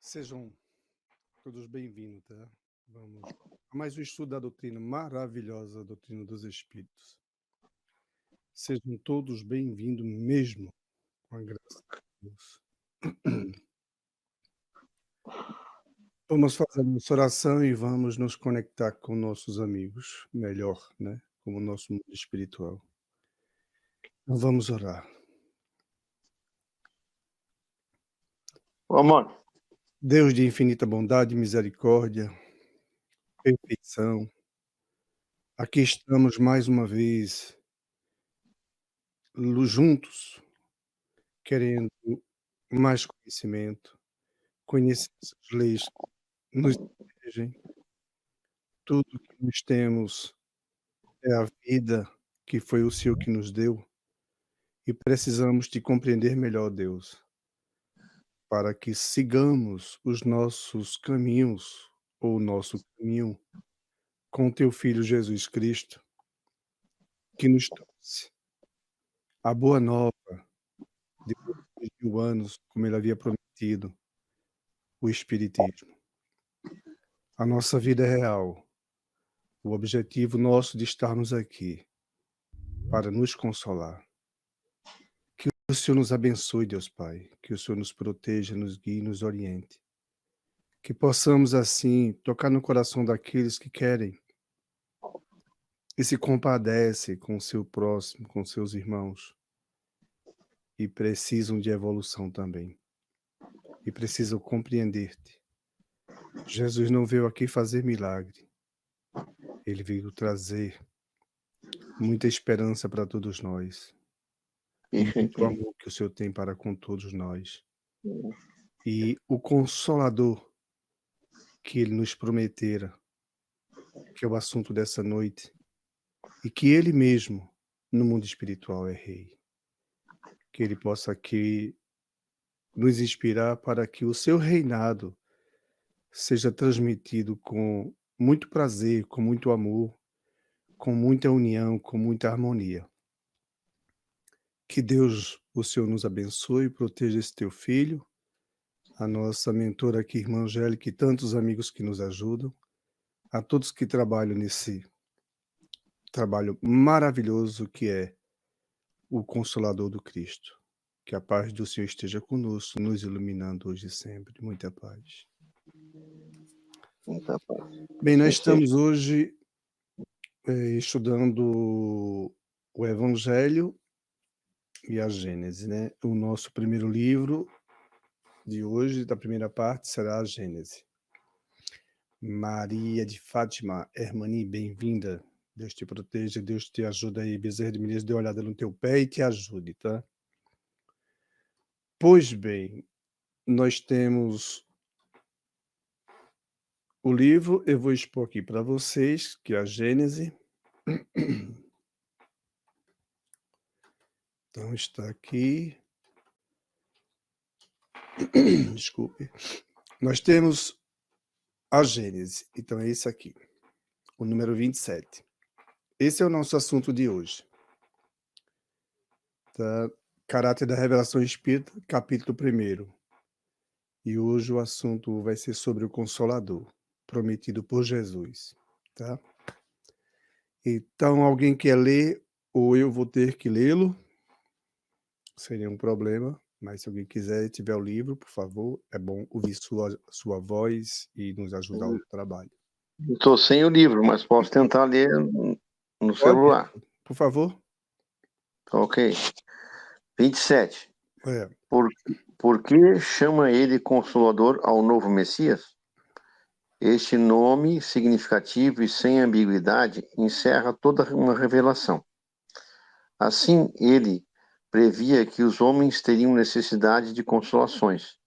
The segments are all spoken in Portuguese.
Sejam todos bem-vindos, tá? Vamos a mais um estudo da doutrina maravilhosa, a doutrina dos Espíritos. Sejam todos bem-vindos mesmo, com a graça de Deus. Vamos fazer a nossa oração e vamos nos conectar com nossos amigos melhor, né? Como o nosso mundo espiritual. Então vamos orar. Amor, Deus de infinita bondade, misericórdia, perfeição, aqui estamos mais uma vez juntos, querendo mais conhecimento, conhecer essas leis que nos regem. Tudo que nós temos é a vida que foi o Senhor que nos deu e precisamos te compreender melhor, Deus, para que sigamos os nossos caminhos ou o nosso caminho com teu Filho Jesus Cristo, que nos trouxe a boa nova depois de 2000 anos, como ele havia prometido, o Espiritismo. A nossa vida é real. O objetivo nosso de estarmos aqui para nos consolar. Que o Senhor nos abençoe, Deus Pai, que o Senhor nos proteja, nos guie, nos oriente. Que possamos, assim, tocar no coração daqueles que querem e se compadecem com o seu próximo, com seus irmãos, e precisam de evolução também, e precisam compreender-te. Jesus não veio aqui fazer milagre, ele veio trazer muita esperança para todos nós, muito amor que o Senhor tem para com todos nós. E o Consolador que ele nos prometera, que é o assunto dessa noite, e que ele mesmo, no mundo espiritual, é rei. Que ele possa aqui nos inspirar para que o seu reinado seja transmitido com muito prazer, com muito amor, com muita união, com muita harmonia. Que Deus, o Senhor, nos abençoe e proteja esse teu filho, a nossa mentora aqui, irmã Angélica, e tantos amigos que nos ajudam, a todos que trabalham nesse trabalho maravilhoso que é o Consolador do Cristo. Que a paz do Senhor esteja conosco, nos iluminando hoje e sempre. Muita paz. Muita paz. Bem, nós estamos hoje estudando o Evangelho e a Gênese, né? O nosso primeiro livro de hoje, da primeira parte, será a Gênese. Maria de Fátima, Hermani, bem-vinda. Deus te proteja, Deus te ajuda aí. Bezerra de Menezes, dê uma olhada no teu pé e te ajude, tá? Pois bem, nós temos o livro, eu vou expor aqui para vocês, que é a Gênese. Então está aqui. Desculpe. Nós temos a Gênese, então é esse aqui, o número 27. Esse é o nosso assunto de hoje. Tá? Caráter da Revelação Espírita, capítulo 1. E hoje o assunto vai ser sobre o Consolador, prometido por Jesus. Tá? Então, alguém quer ler, ou eu vou ter que lê-lo? Seria um problema, mas se alguém quiser e tiver o livro, por favor, é bom ouvir sua voz e nos ajudar no trabalho. Estou sem o livro, mas posso tentar ler no celular. Por favor. Ok. 27. É. Por que chama ele Consolador ao novo Messias? Este nome significativo e sem ambiguidade encerra toda uma revelação. Assim, ele previa que os homens teriam necessidade de consolações,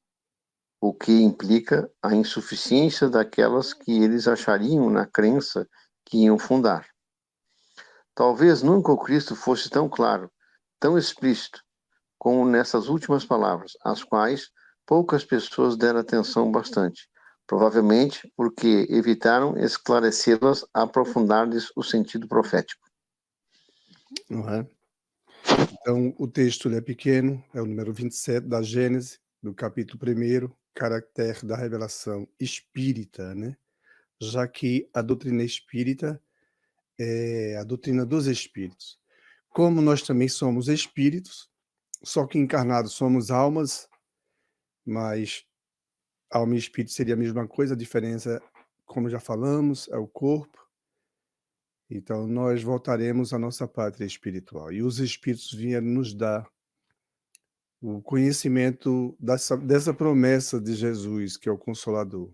o que implica a insuficiência daquelas que eles achariam na crença que iam fundar. Talvez nunca o Cristo fosse tão claro, tão explícito, como nessas últimas palavras, às quais poucas pessoas deram atenção bastante, provavelmente porque evitaram esclarecê-las, aprofundar-lhes o sentido profético. Uhum. Então, o texto é pequeno, é o número 27 da Gênese, do capítulo 1, caractere da revelação espírita, né, já que a doutrina espírita é a doutrina dos espíritos. Como nós também somos espíritos, só que encarnados somos almas, mas alma e espírito seria a mesma coisa, a diferença, como já falamos, é o corpo. Então nós voltaremos à nossa pátria espiritual e os espíritos vieram nos dar o conhecimento dessa promessa de Jesus, que é o Consolador.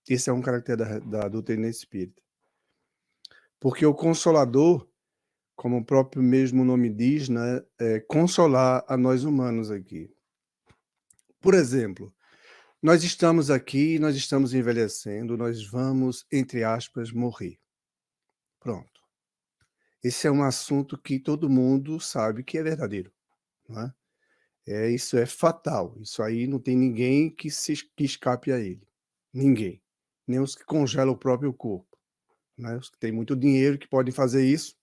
Esse é um caractere da doutrina espírita. Porque o Consolador, como o próprio mesmo nome diz, né, é consolar a nós humanos aqui. Por exemplo, nós estamos aqui, nós estamos envelhecendo, nós vamos, entre aspas, morrer. Pronto. Esse é um assunto que todo mundo sabe que é verdadeiro, não é? Isso é fatal. Isso aí não tem ninguém que escape a ele. Ninguém. Nem os que congelam o próprio corpo, né? Os que têm muito dinheiro que podem fazer isso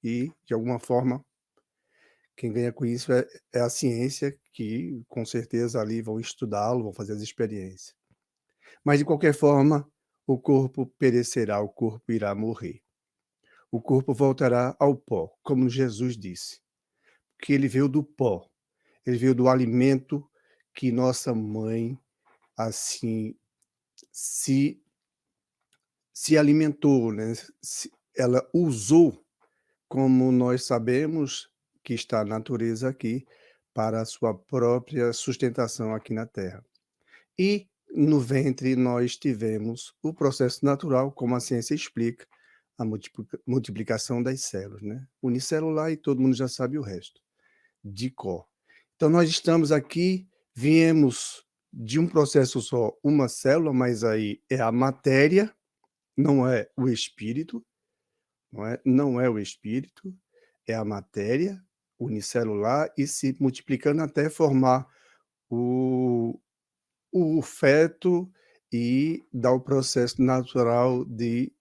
e, de alguma forma, quem ganha com isso é a ciência que, com certeza, ali vão estudá-lo, vão fazer as experiências. Mas, de qualquer forma, o corpo perecerá, o corpo irá morrer. O corpo voltará ao pó, como Jesus disse, que ele veio do pó, ele veio do alimento que nossa mãe, assim, se alimentou, né? Ela usou, como nós sabemos que está a natureza aqui, para a sua própria sustentação aqui na Terra. E no ventre nós tivemos o processo natural, como a ciência explica, a multiplicação das células, né? Unicelular, e todo mundo já sabe o resto, de cor. Então nós estamos aqui, viemos de um processo só, uma célula, mas aí é a matéria, não é o espírito, não é o espírito, é a matéria unicelular e se multiplicando até formar o feto e dar o processo natural de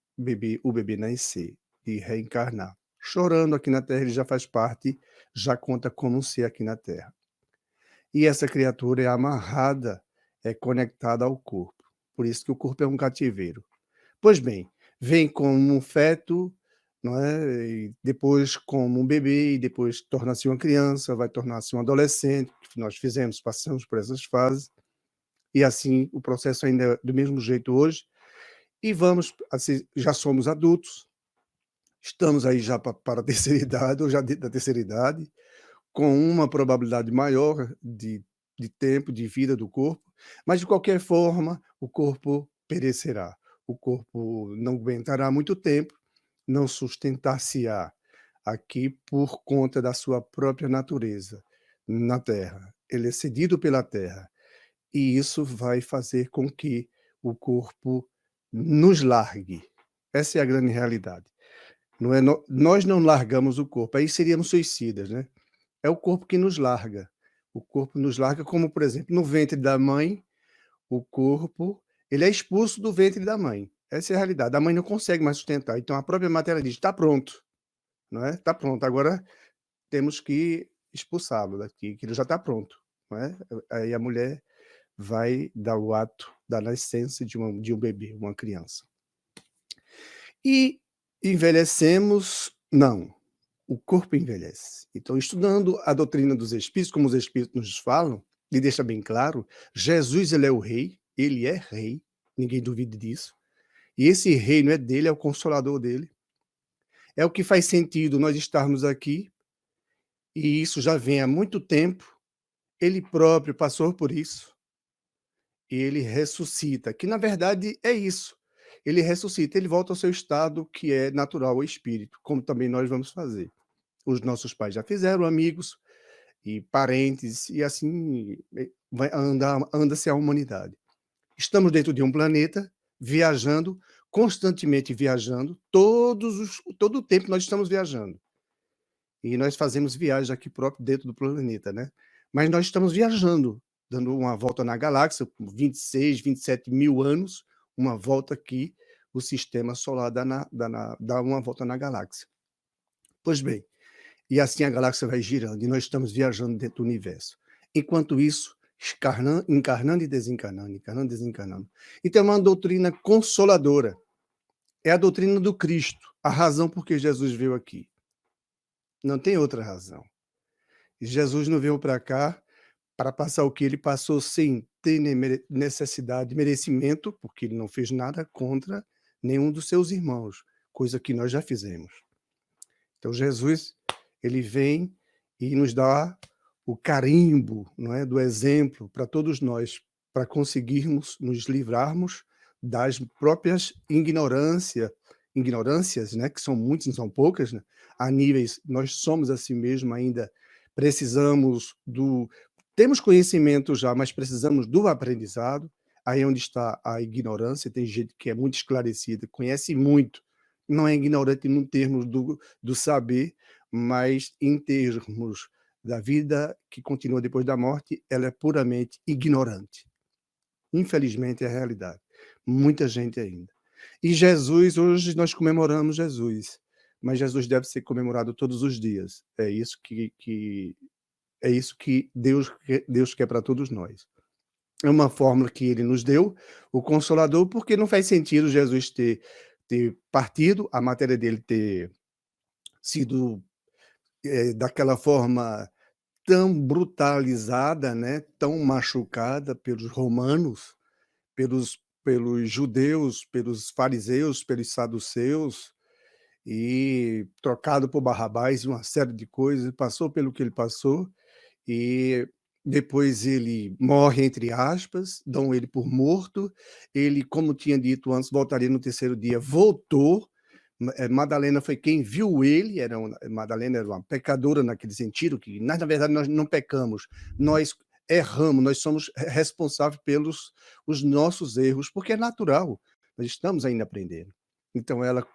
o bebê nascer, de reencarnar. Chorando aqui na Terra, ele já faz parte, já conta como um ser aqui na Terra. E essa criatura é amarrada, é conectada ao corpo. Por isso que o corpo é um cativeiro. Pois bem, vem como um feto, não é? E depois como um bebê, e depois torna-se uma criança, vai tornar-se um adolescente, que nós fizemos, passamos por essas fases, e assim o processo ainda é do mesmo jeito hoje, e vamos, assim, já somos adultos, estamos aí já para a terceira idade, ou já dentro da terceira idade, com uma probabilidade maior de tempo, de vida do corpo, mas de qualquer forma, o corpo perecerá. O corpo não aguentará muito tempo, não sustentar-se-á aqui por conta da sua própria natureza na Terra. Ele é cedido pela Terra, e isso vai fazer com que o corpo nos largue. Essa é a grande realidade. Não é, nós não largamos o corpo, aí seríamos suicidas, né? É o corpo que nos larga. O corpo nos larga, como, por exemplo, no ventre da mãe, o corpo, ele é expulso do ventre da mãe. Essa é a realidade. A mãe não consegue mais sustentar. Então a própria matéria diz: "Está pronto", não é? "Está pronto, agora temos que expulsá-lo daqui, que ele já está pronto", não é? Aí a mulher vai dar o ato da nascença de um bebê, uma criança. E envelhecemos? Não. O corpo envelhece. Então, estudando a doutrina dos espíritos, como os espíritos nos falam, e deixa bem claro, Jesus, ele é o rei, ele é rei, ninguém duvide disso. E esse reino é dele, é o consolador dele. É o que faz sentido nós estarmos aqui, e isso já vem há muito tempo. Ele próprio passou por isso, e ele ressuscita, que na verdade é isso. Ele ressuscita, ele volta ao seu estado que é natural, o espírito, como também nós vamos fazer. Os nossos pais já fizeram, amigos e parentes, e assim anda-se a humanidade. Estamos dentro de um planeta, viajando, constantemente viajando, todo o tempo nós estamos viajando. E nós fazemos viagens aqui próprio dentro do planeta, né? Mas nós estamos viajando, dando uma volta na galáxia, 26, 27 mil anos, uma volta aqui, o sistema solar dá uma volta na galáxia. Pois bem, e assim a galáxia vai girando, e nós estamos viajando dentro do universo. Enquanto isso, encarnando e desencarnando, encarnando e desencarnando. Então é uma doutrina consoladora. É a doutrina do Cristo, a razão por que Jesus veio aqui. Não tem outra razão. Jesus não veio para cá para passar o que ele passou sem ter necessidade, merecimento, porque ele não fez nada contra nenhum dos seus irmãos, coisa que nós já fizemos. Então Jesus, ele vem e nos dá o carimbo, não é, do exemplo para todos nós, para conseguirmos nos livrarmos das próprias ignorâncias, né, que são muitas, não são poucas, né, a níveis, nós somos assim mesmo ainda, precisamos do temos conhecimento já, mas precisamos do aprendizado, aí é onde está a ignorância, tem gente que é muito esclarecida, conhece muito, não é ignorante no termos do saber, mas em termos da vida que continua depois da morte, ela é puramente ignorante. Infelizmente é a realidade. Muita gente ainda. E Jesus, hoje nós comemoramos Jesus, mas Jesus deve ser comemorado todos os dias. É isso que Deus quer para todos nós. É uma fórmula que ele nos deu, o Consolador, porque não faz sentido Jesus ter partido, a matéria dele ter sido daquela forma tão brutalizada, né, tão machucada pelos romanos, pelos judeus, pelos fariseus, pelos saduceus, e trocado por Barrabás e uma série de coisas, passou pelo que ele passou, e depois ele morre, entre aspas, dão ele por morto. Ele, como tinha dito antes, voltaria no terceiro dia, voltou. Madalena foi quem viu ele, Madalena era uma pecadora naquele sentido, que na verdade nós não pecamos, nós erramos, nós somos responsáveis pelos os nossos erros, porque é natural, nós estamos ainda aprendendo. Então ela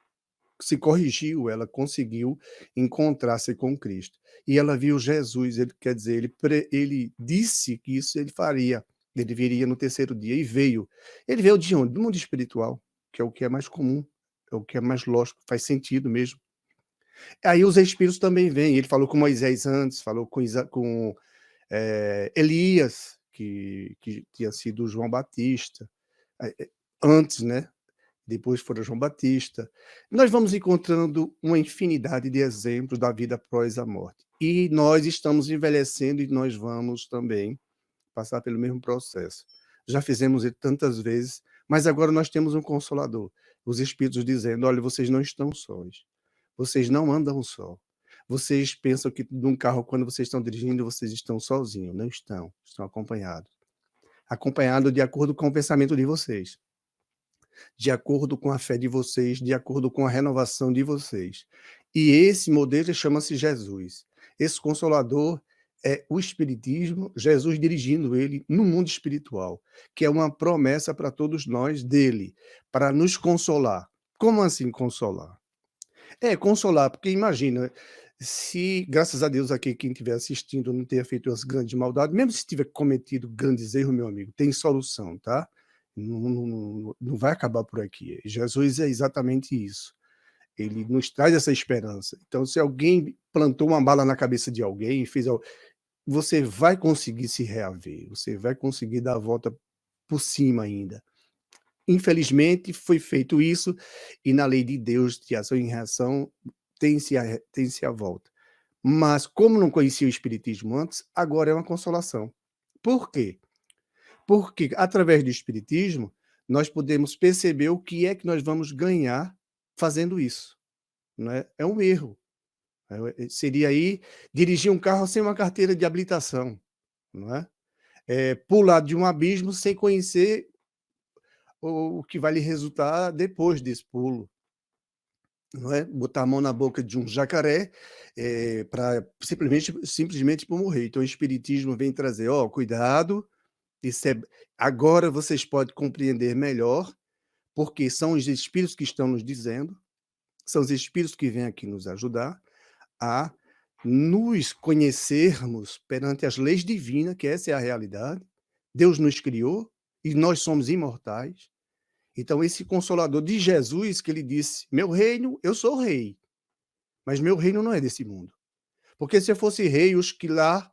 se corrigiu, ela conseguiu encontrar-se com Cristo. E ela viu Jesus, ele quer dizer, ele disse que isso ele faria, ele viria no terceiro dia, e veio. Ele veio de onde? Do mundo espiritual, que é o que é mais comum, é o que é mais lógico, faz sentido mesmo. Aí os espíritos também vêm, ele falou com Moisés antes, falou com Elias, que tinha sido João Batista, antes, né? Depois foi João Batista. Nós vamos encontrando uma infinidade de exemplos da vida após a morte. E nós estamos envelhecendo e nós vamos também passar pelo mesmo processo. Já fizemos ele tantas vezes, mas agora nós temos um consolador. Os espíritos dizendo: olha, vocês não estão sós. Vocês não andam só. Vocês pensam que num carro, quando vocês estão dirigindo, vocês estão sozinhos. Não estão. Estão acompanhados. Acompanhados de acordo com o pensamento de vocês, de acordo com a fé de vocês, de acordo com a renovação de vocês. E esse modelo chama-se Jesus. Esse Consolador é o Espiritismo, Jesus dirigindo ele no mundo espiritual, que é uma promessa para todos nós dele, para nos consolar. Como assim consolar? É, consolar, porque imagina, se, graças a Deus, aqui quem estiver assistindo não tenha feito as grandes maldades, mesmo se tiver cometido grandes erros, meu amigo, tem solução, tá? Não vai acabar por aqui. Jesus é exatamente isso. Ele nos traz essa esperança. Então, se alguém plantou uma bala na cabeça de alguém, você vai conseguir se reaver, você vai conseguir dar a volta por cima ainda. Infelizmente, foi feito isso, e na lei de Deus, de ação e reação, tem-se a volta. Mas, como não conhecia o Espiritismo antes, agora é uma consolação. Por quê? Porque, através do Espiritismo, nós podemos perceber o que é que nós vamos ganhar fazendo isso. Não é? É um erro. Seria aí dirigir um carro sem uma carteira de habilitação. Não é? Pular de um abismo sem conhecer o que vai lhe resultar depois desse pulo. Não é? Botar a mão na boca de um jacaré para simplesmente para morrer. Então, o Espiritismo vem trazer, cuidado. Agora vocês podem compreender melhor, porque são os espíritos que estão nos dizendo, são os espíritos que vêm aqui nos ajudar a nos conhecermos perante as leis divinas, que essa é a realidade. Deus nos criou e nós somos imortais. Então, esse Consolador de Jesus, que ele disse: meu reino, eu sou rei, mas meu reino não é desse mundo. Porque se eu fosse rei, os que lá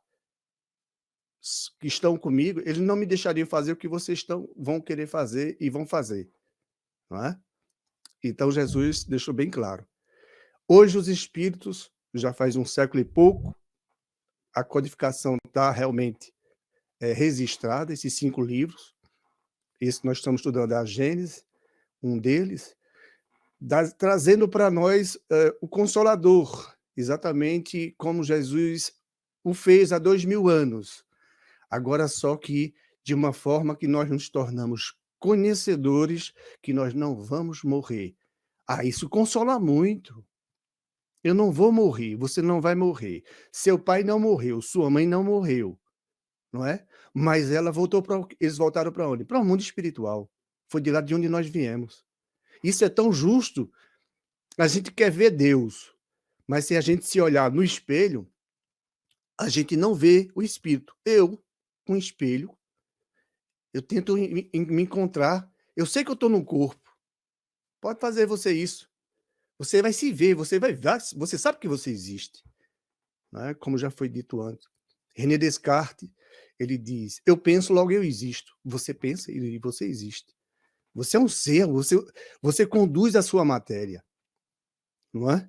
que estão comigo, eles não me deixariam fazer o que vocês vão querer fazer e vão fazer, não é? Então Jesus deixou bem claro. Hoje os espíritos, já faz um século e pouco, a codificação está realmente registrada, esses 5 livros. Esse nós estamos estudando a Gênesis, um deles, trazendo para nós o Consolador, exatamente como Jesus o fez há 2000 anos. Agora só que de uma forma que nós nos tornamos conhecedores que nós não vamos morrer. Isso consola muito. Eu não vou morrer, você não vai morrer. Seu pai não morreu, sua mãe não morreu, não é? Mas eles voltaram para onde? Para o mundo espiritual. Foi de lá de onde nós viemos. Isso é tão justo. A gente quer ver Deus, mas se a gente se olhar no espelho, a gente não vê o espírito. Eu, com espelho, eu tento me encontrar. Eu sei que eu estou no corpo. Pode fazer você isso. Você vai se ver, você vai ver, você sabe que você existe, né? Como já foi dito antes. René Descartes, ele diz: eu penso, logo eu existo. Você pensa e você existe. Você é um ser, você conduz a sua matéria, não é?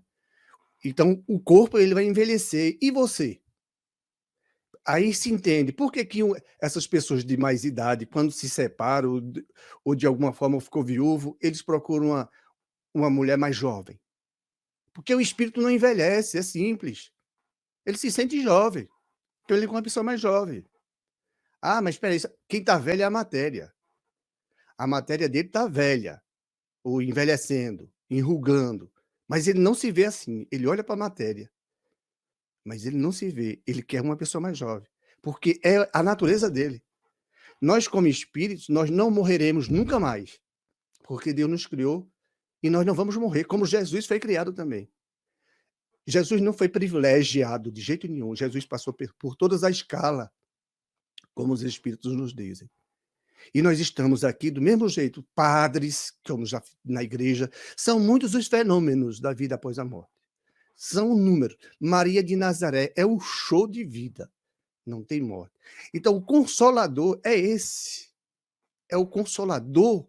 Então, o corpo ele vai envelhecer. E você? Aí se entende por que essas pessoas de mais idade, quando se separam ou de alguma forma ficou viúvo, eles procuram uma mulher mais jovem. Porque o espírito não envelhece, é simples. Ele se sente jovem. Então ele é uma pessoa mais jovem. Mas espera aí, quem está velho é a matéria. A matéria dele está velha, ou envelhecendo, enrugando. Mas ele não se vê assim. Ele olha para a matéria. Mas ele não se vê. Ele quer uma pessoa mais jovem. Porque é a natureza dele. Nós, como espíritos, nós não morreremos nunca mais. Porque Deus nos criou e nós não vamos morrer, como Jesus foi criado também. Jesus não foi privilegiado de jeito nenhum. Jesus passou por toda a escala, como os espíritos nos dizem. E nós estamos aqui do mesmo jeito. Padres, como já na igreja, são muitos os fenômenos da vida após a morte. São números. Maria de Nazaré é um show de vida. Não tem morte. Então, o Consolador é esse. É o Consolador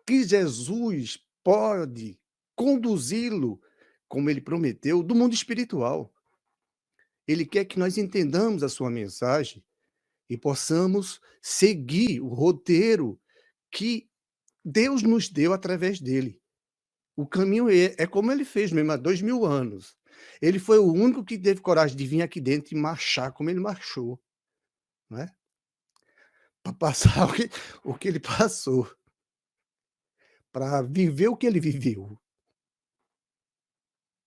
que Jesus pode conduzi-lo, como ele prometeu, do mundo espiritual. Ele quer que nós entendamos a sua mensagem e possamos seguir o roteiro que Deus nos deu através dele. O caminho é como ele fez mesmo há 2000 anos. Ele foi o único que teve coragem de vir aqui dentro e marchar como ele marchou, não é? Para passar o que ele passou, para viver o que ele viveu.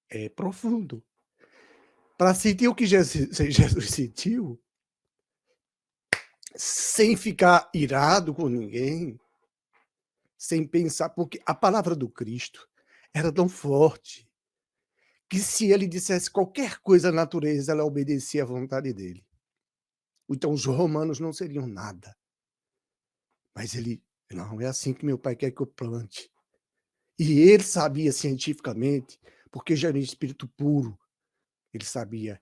É profundo. Para sentir o que Jesus sentiu, sem ficar irado com ninguém, sem pensar, porque a palavra do Cristo era tão forte que se ele dissesse qualquer coisa na natureza, ela obedecia à vontade dele. Então os romanos não seriam nada. Mas ele, não, é assim que meu pai quer que eu plante. E ele sabia cientificamente, porque já era um espírito puro, ele sabia,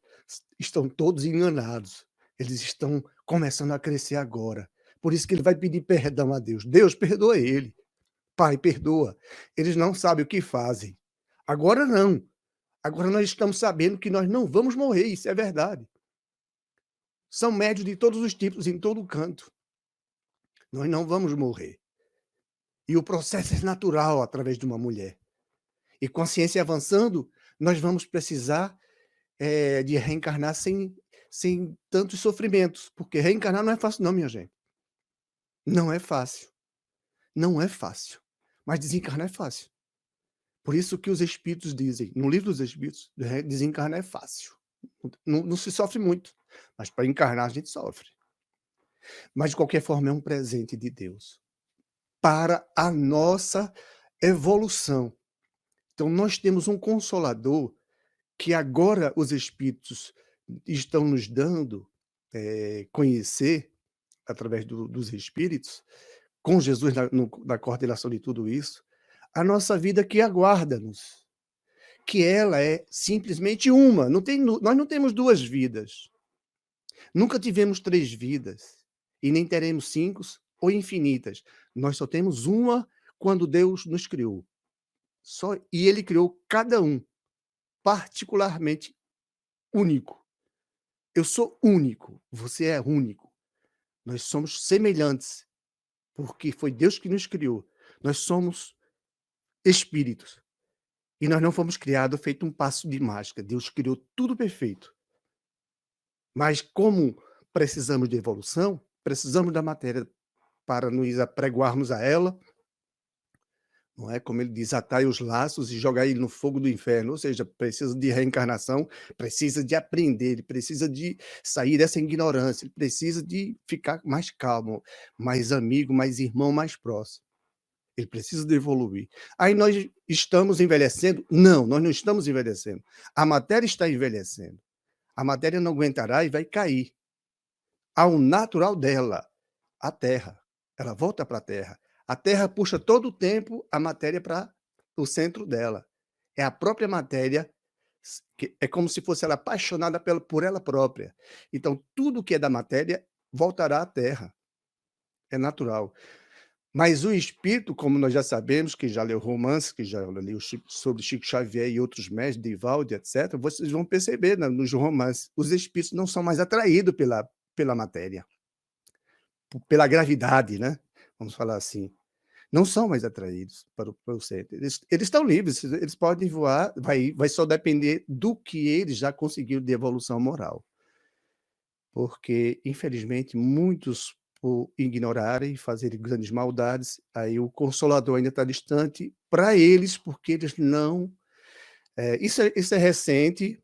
estão todos enganados, eles estão começando a crescer agora. Por isso que ele vai pedir perdão a Deus. Deus, perdoa ele. Pai, perdoa. Eles não sabem o que fazem. Agora não. Agora nós estamos sabendo que nós não vamos morrer, isso é verdade. São médios de todos os tipos, em todo canto. Nós não vamos morrer. E o processo é natural através de uma mulher. E com a ciência avançando, nós vamos precisar de reencarnar sem tantos sofrimentos. Porque reencarnar não é fácil não, minha gente. Não é fácil. Não é fácil. Mas desencarnar é fácil. Por isso que os espíritos dizem, no livro dos espíritos, desencarnar é fácil. Não se sofre muito. Mas para encarnar a gente sofre. Mas de qualquer forma é um presente de Deus. Para a nossa evolução. Então nós temos um Consolador que agora os espíritos estão nos dando conhecer, através dos espíritos, com Jesus na coordenação de tudo isso, a nossa vida que aguarda-nos, que ela é simplesmente uma. Nós não temos duas vidas. Nunca tivemos 3 vidas, e nem teremos 5 ou infinitas. Nós só temos uma quando Deus nos criou. Só e ele criou cada um, particularmente único. Eu sou único, você é único. Nós somos semelhantes, porque foi Deus que nos criou. Nós somos espíritos, e nós não fomos criados feito um passo de mágica. Deus criou tudo perfeito. Mas como precisamos de evolução, precisamos da matéria para nos apregoarmos a ela, não é, como ele diz: "Atai os laços e jogai ele no fogo do inferno", ou seja, precisa de reencarnação, precisa de aprender, ele precisa de sair dessa ignorância, ele precisa de ficar mais calmo, mais amigo, mais irmão, mais próximo. Ele precisa de evoluir. Aí nós estamos envelhecendo? Não, nós não estamos envelhecendo. A matéria está envelhecendo. A matéria não aguentará e vai cair. Ao natural dela, a Terra. Ela volta para a Terra. A Terra puxa todo o tempo a matéria para o centro dela. É a própria matéria, que é como se fosse ela apaixonada por ela própria. Então, tudo que é da matéria voltará à Terra. É natural. Mas o espírito, como nós já sabemos, que já leu romances, que já leu sobre Chico Xavier e outros mestres, Divaldo, etc., vocês vão perceber nos romances, os espíritos não são mais atraídos pela matéria, pela gravidade, né? Vamos falar assim. Não são mais atraídos para o centro. Eles estão livres, eles podem voar, vai só depender do que eles já conseguiram de evolução moral. Porque, infelizmente, muitos, por ignorarem, fazerem grandes maldades, aí o Consolador ainda está distante para eles, porque eles não. Isso é recente,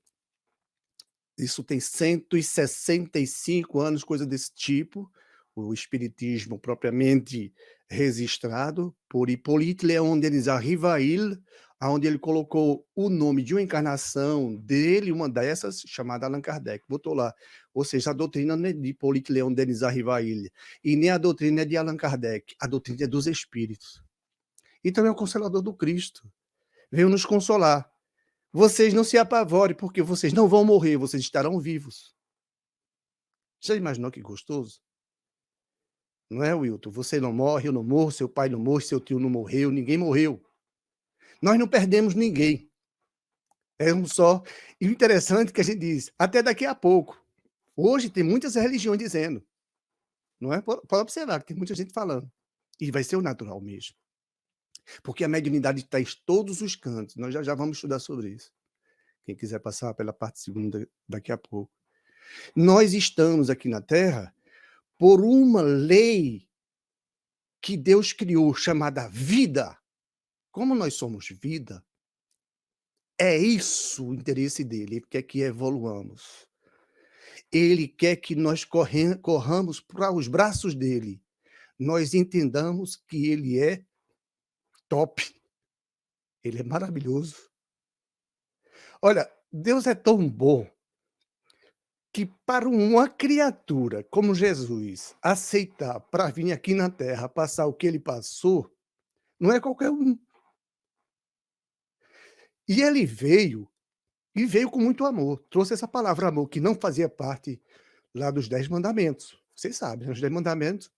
isso tem 165 anos, coisa desse tipo, o espiritismo propriamente registrado por Hippolyte Léon Denis Rivail, aonde ele colocou o nome de uma encarnação dele, uma dessas, chamada Allan Kardec, botou lá. Ou seja, a doutrina não é de Hippolyte Léon Denis Rivail, e nem a doutrina é de Allan Kardec, a doutrina é dos espíritos. Então é o Consolador do Cristo, veio nos consolar. Vocês não se apavorem, porque vocês não vão morrer, vocês estarão vivos. Já imaginou que gostoso? Não é, Wilton? Você não morre, eu não morro, seu pai não morre, seu tio não morreu, ninguém morreu. Nós não perdemos ninguém. É um só. E o interessante é que a gente diz, até daqui a pouco. Hoje tem muitas religiões dizendo, não é? Pode observar que tem muita gente falando. E vai ser o natural mesmo. Porque a mediunidade está em todos os cantos. Nós já vamos estudar sobre isso. Quem quiser passar pela parte segunda daqui a pouco. Nós estamos aqui na Terra por uma lei que Deus criou, chamada vida. Como nós somos vida, é isso o interesse dele. Ele quer que evoluamos. Ele quer que nós corramos para os braços dele. Nós entendamos que ele é top. Ele é maravilhoso. Olha, Deus é tão bom que para uma criatura como Jesus aceitar para vir aqui na Terra passar o que ele passou, não é qualquer um. E ele veio, e veio com muito amor. Trouxe essa palavra amor, que não fazia parte lá dos 10 mandamentos. Vocês sabem, né, os 10 mandamentos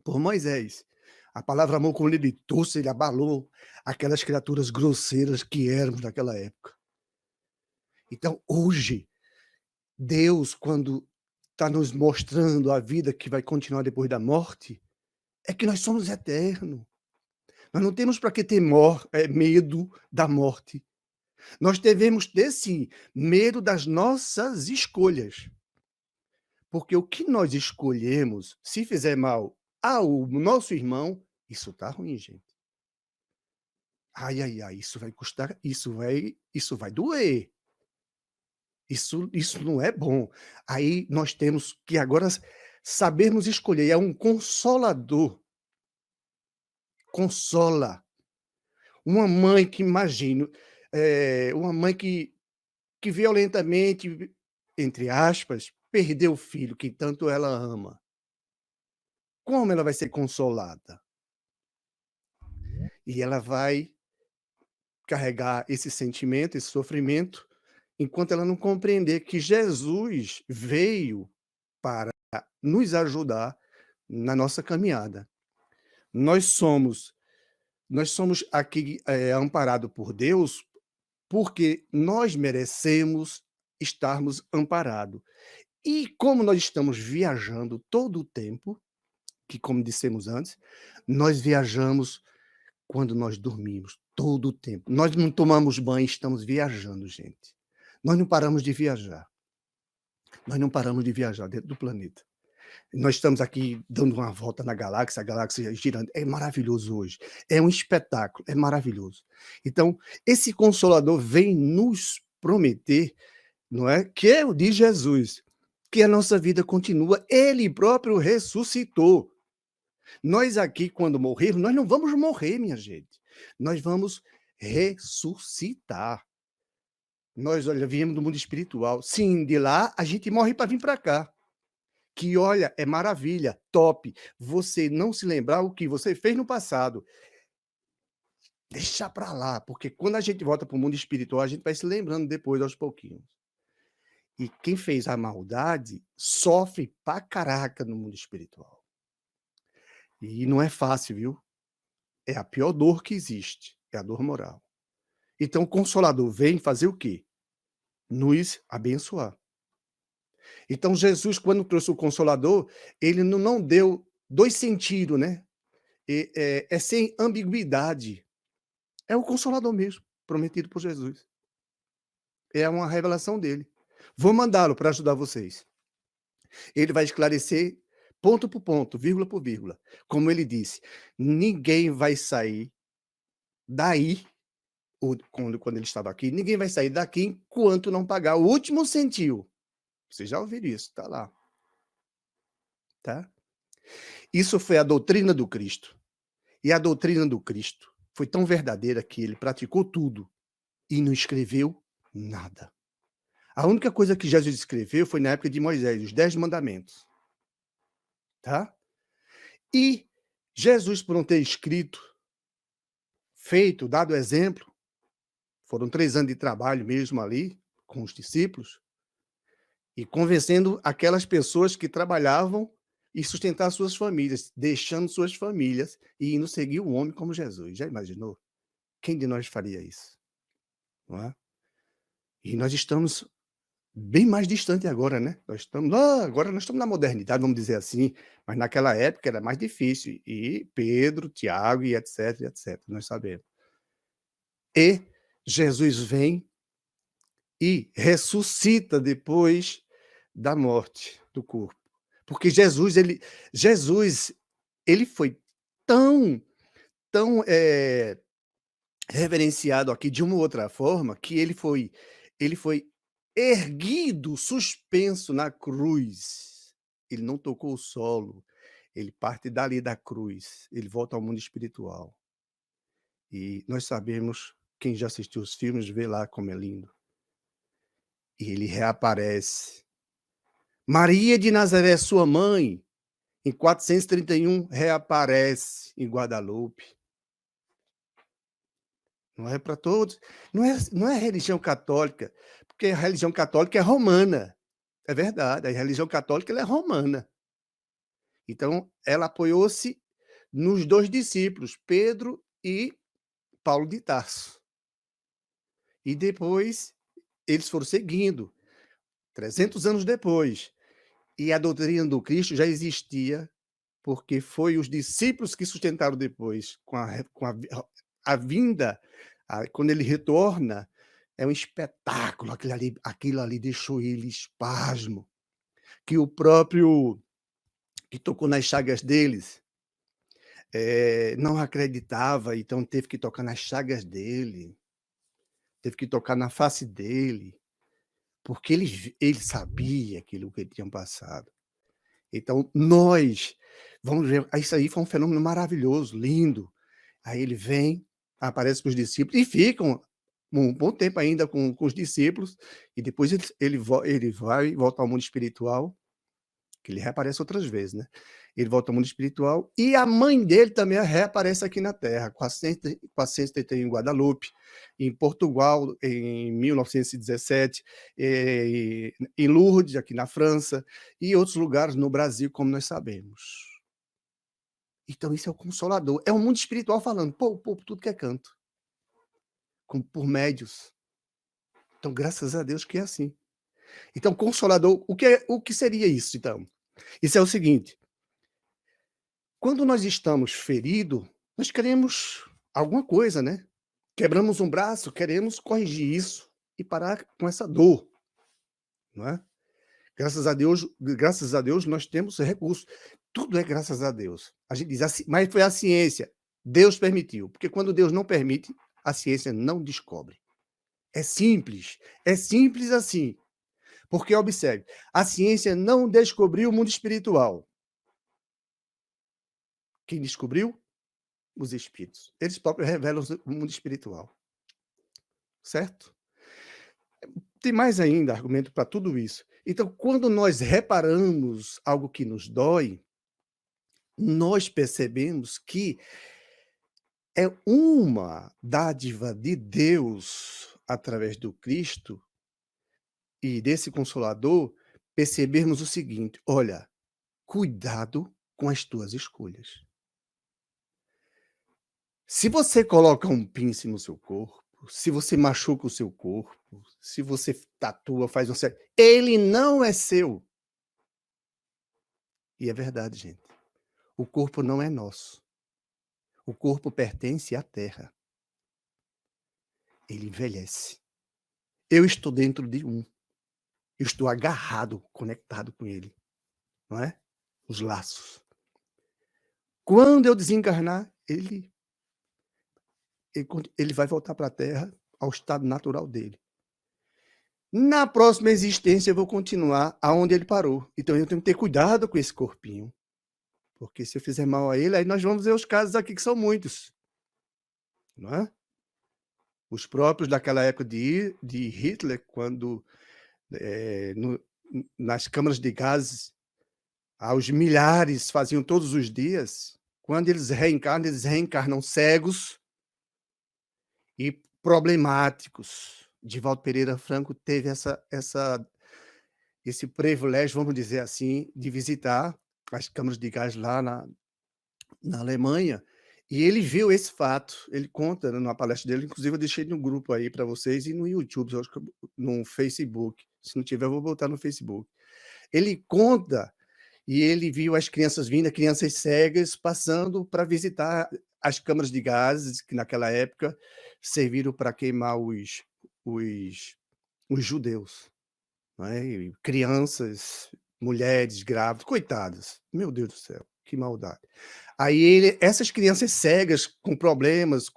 por Moisés. A palavra amor, quando ele trouxe, ele abalou aquelas criaturas grosseiras que éramos naquela época. Então, hoje, Deus, quando está nos mostrando a vida que vai continuar depois da morte, é que nós somos eternos. Nós não temos para que ter medo da morte. Nós devemos ter, sim, medo das nossas escolhas. Porque o que nós escolhemos, se fizer mal ao nosso irmão, isso tá ruim, gente. Ai, ai, ai, isso vai custar, isso vai doer. Isso não é bom. Aí nós temos que agora sabermos escolher. É um consolador. Consola. Uma mãe que imagino, uma mãe que violentamente, entre aspas, perdeu o filho que tanto ela ama. Como ela vai ser consolada? E ela vai carregar esse sentimento, esse sofrimento, enquanto ela não compreender que Jesus veio para nos ajudar na nossa caminhada. Nós somos nós somos aqui, amparado por Deus, porque nós merecemos estarmos amparado. E como nós estamos viajando todo o tempo, que como dissemos antes, nós viajamos quando nós dormimos, todo o tempo. Nós não tomamos banho, estamos viajando, gente. Nós não paramos de viajar. Nós não paramos de viajar dentro do planeta. Nós estamos aqui dando uma volta na galáxia, a galáxia girando. É maravilhoso hoje. É um espetáculo, é maravilhoso. Então, esse Consolador vem nos prometer, não é? Que é o de Jesus, que a nossa vida continua. Ele próprio ressuscitou. Nós aqui, quando morrermos, nós não vamos morrer, minha gente. Nós vamos ressuscitar. Nós, olha, viemos do mundo espiritual. Sim, de lá a gente morre para vir para cá. Que, olha, é maravilha, top. Você não se lembrar o que você fez no passado. Deixa para lá, porque quando a gente volta para o mundo espiritual, a gente vai se lembrando depois, aos pouquinhos. E quem fez a maldade sofre pra caraca no mundo espiritual. E não é fácil, viu? É a pior dor que existe, é a dor moral. Então o Consolador vem fazer o quê? Nos abençoar. Então Jesus, quando trouxe o Consolador, ele não deu 2 sentidos, né? É sem ambiguidade. É o Consolador mesmo, prometido por Jesus. É uma revelação dele. Vou mandá-lo para ajudar vocês. Ele vai esclarecer ponto por ponto, vírgula por vírgula. Como ele disse, ninguém vai sair daí, quando ele estava aqui, ninguém vai sair daqui enquanto não pagar o último centil. Vocês já ouviram isso, está lá. Tá? Isso foi a doutrina do Cristo. E a doutrina do Cristo foi tão verdadeira que ele praticou tudo e não escreveu nada. A única coisa que Jesus escreveu foi na época de Moisés, os 10 mandamentos. Tá? E Jesus, por não ter escrito, feito, dado exemplo, foram 3 anos de trabalho mesmo ali, com os discípulos, e convencendo aquelas pessoas que trabalhavam e sustentar suas famílias, deixando suas famílias e indo seguir o homem como Jesus. Já imaginou? Quem de nós faria isso? Não é? E nós estamos bem mais distante agora, né? Agora nós estamos na modernidade, vamos dizer assim, mas naquela época era mais difícil. E Pedro, Tiago e etc, etc, nós sabemos. E Jesus vem e ressuscita depois da morte do corpo. Porque ele foi tão reverenciado aqui de uma outra forma, que ele foi erguido, suspenso na cruz. Ele não tocou o solo, ele parte dali da cruz, ele volta ao mundo espiritual. E nós sabemos, quem já assistiu os filmes, vê lá como é lindo. E ele reaparece. Maria de Nazaré, sua mãe, em 431, reaparece em Guadalupe. Não é para todos. Não é religião católica, porque a religião católica é romana. É verdade, a religião católica ela é romana. Então, ela apoiou-se nos 2 discípulos, Pedro e Paulo de Tarso. E depois eles foram seguindo, 300 anos depois. E a doutrina do Cristo já existia, porque foi os discípulos que sustentaram depois, com a vinda, quando ele retorna, é um espetáculo, aquilo ali deixou ele espasmo, que o próprio que tocou nas chagas deles, não acreditava, então teve que tocar nas chagas dele, teve que tocar na face dele, porque ele sabia aquilo que tinham passado. Então nós vamos ver, isso aí foi um fenômeno maravilhoso, lindo. Aí ele vem, aparece com os discípulos e ficam um bom tempo ainda com os discípulos, e depois ele vai volta ao mundo espiritual que ele reaparece outras vezes, né? Ele volta ao mundo espiritual e a mãe dele também reaparece aqui na Terra, 431 em Guadalupe, em Portugal em 1917, em Lourdes, aqui na França, e outros lugares no Brasil, como nós sabemos. Então isso é o Consolador, é o mundo espiritual falando, pô, tudo que é canto, por médios. Então, graças a Deus que é assim. Então, Consolador, o que seria isso, então? Isso é o seguinte: quando nós estamos feridos, nós queremos alguma coisa, né? Quebramos um braço, queremos corrigir isso e parar com essa dor, não é? Graças a Deus nós temos recursos. Tudo é graças a Deus. A gente diz assim, mas foi a ciência. Deus permitiu, porque quando Deus não permite, a ciência não descobre. É simples assim. Porque observe, a ciência não descobriu o mundo espiritual. Quem descobriu? Os espíritos. Eles próprios revelam o mundo espiritual. Certo? Tem mais ainda argumento para tudo isso. Então, quando nós reparamos algo que nos dói, nós percebemos que é uma dádiva de Deus, através do Cristo e desse Consolador, percebermos o seguinte: olha, cuidado com as tuas escolhas. Se você coloca um piercing no seu corpo, se você machuca o seu corpo, se você tatua, faz um certo, ele não é seu. E é verdade, gente. O corpo não é nosso. O corpo pertence à terra. Ele envelhece. Eu estou dentro de um. Eu estou agarrado, conectado com ele. Não é? Os laços. Quando eu desencarnar, ele vai voltar para a terra, ao estado natural dele. Na próxima existência, eu vou continuar aonde ele parou. Então, eu tenho que ter cuidado com esse corpinho. Porque se eu fizer mal a ele, aí nós vamos ver os casos aqui, que são muitos. Não é? Os próprios daquela época de Hitler, quando nas câmaras de gases, aos milhares faziam todos os dias, quando eles reencarnam cegos e problemáticos. Divaldo Pereira Franco teve esse privilégio, vamos dizer assim, de visitar as câmaras de gás lá na Alemanha, e ele viu esse fato. Ele conta numa palestra dele, inclusive eu deixei no grupo aí para vocês e no YouTube, eu acho que no Facebook. Se não tiver, eu vou botar no Facebook. Ele conta, e ele viu as crianças vindo, crianças cegas, passando para visitar as câmaras de gases, que naquela época serviram para queimar os judeus, não é? E crianças, mulheres grávidas, coitadas. Meu Deus do céu, que maldade. Aí essas crianças cegas, com problemas,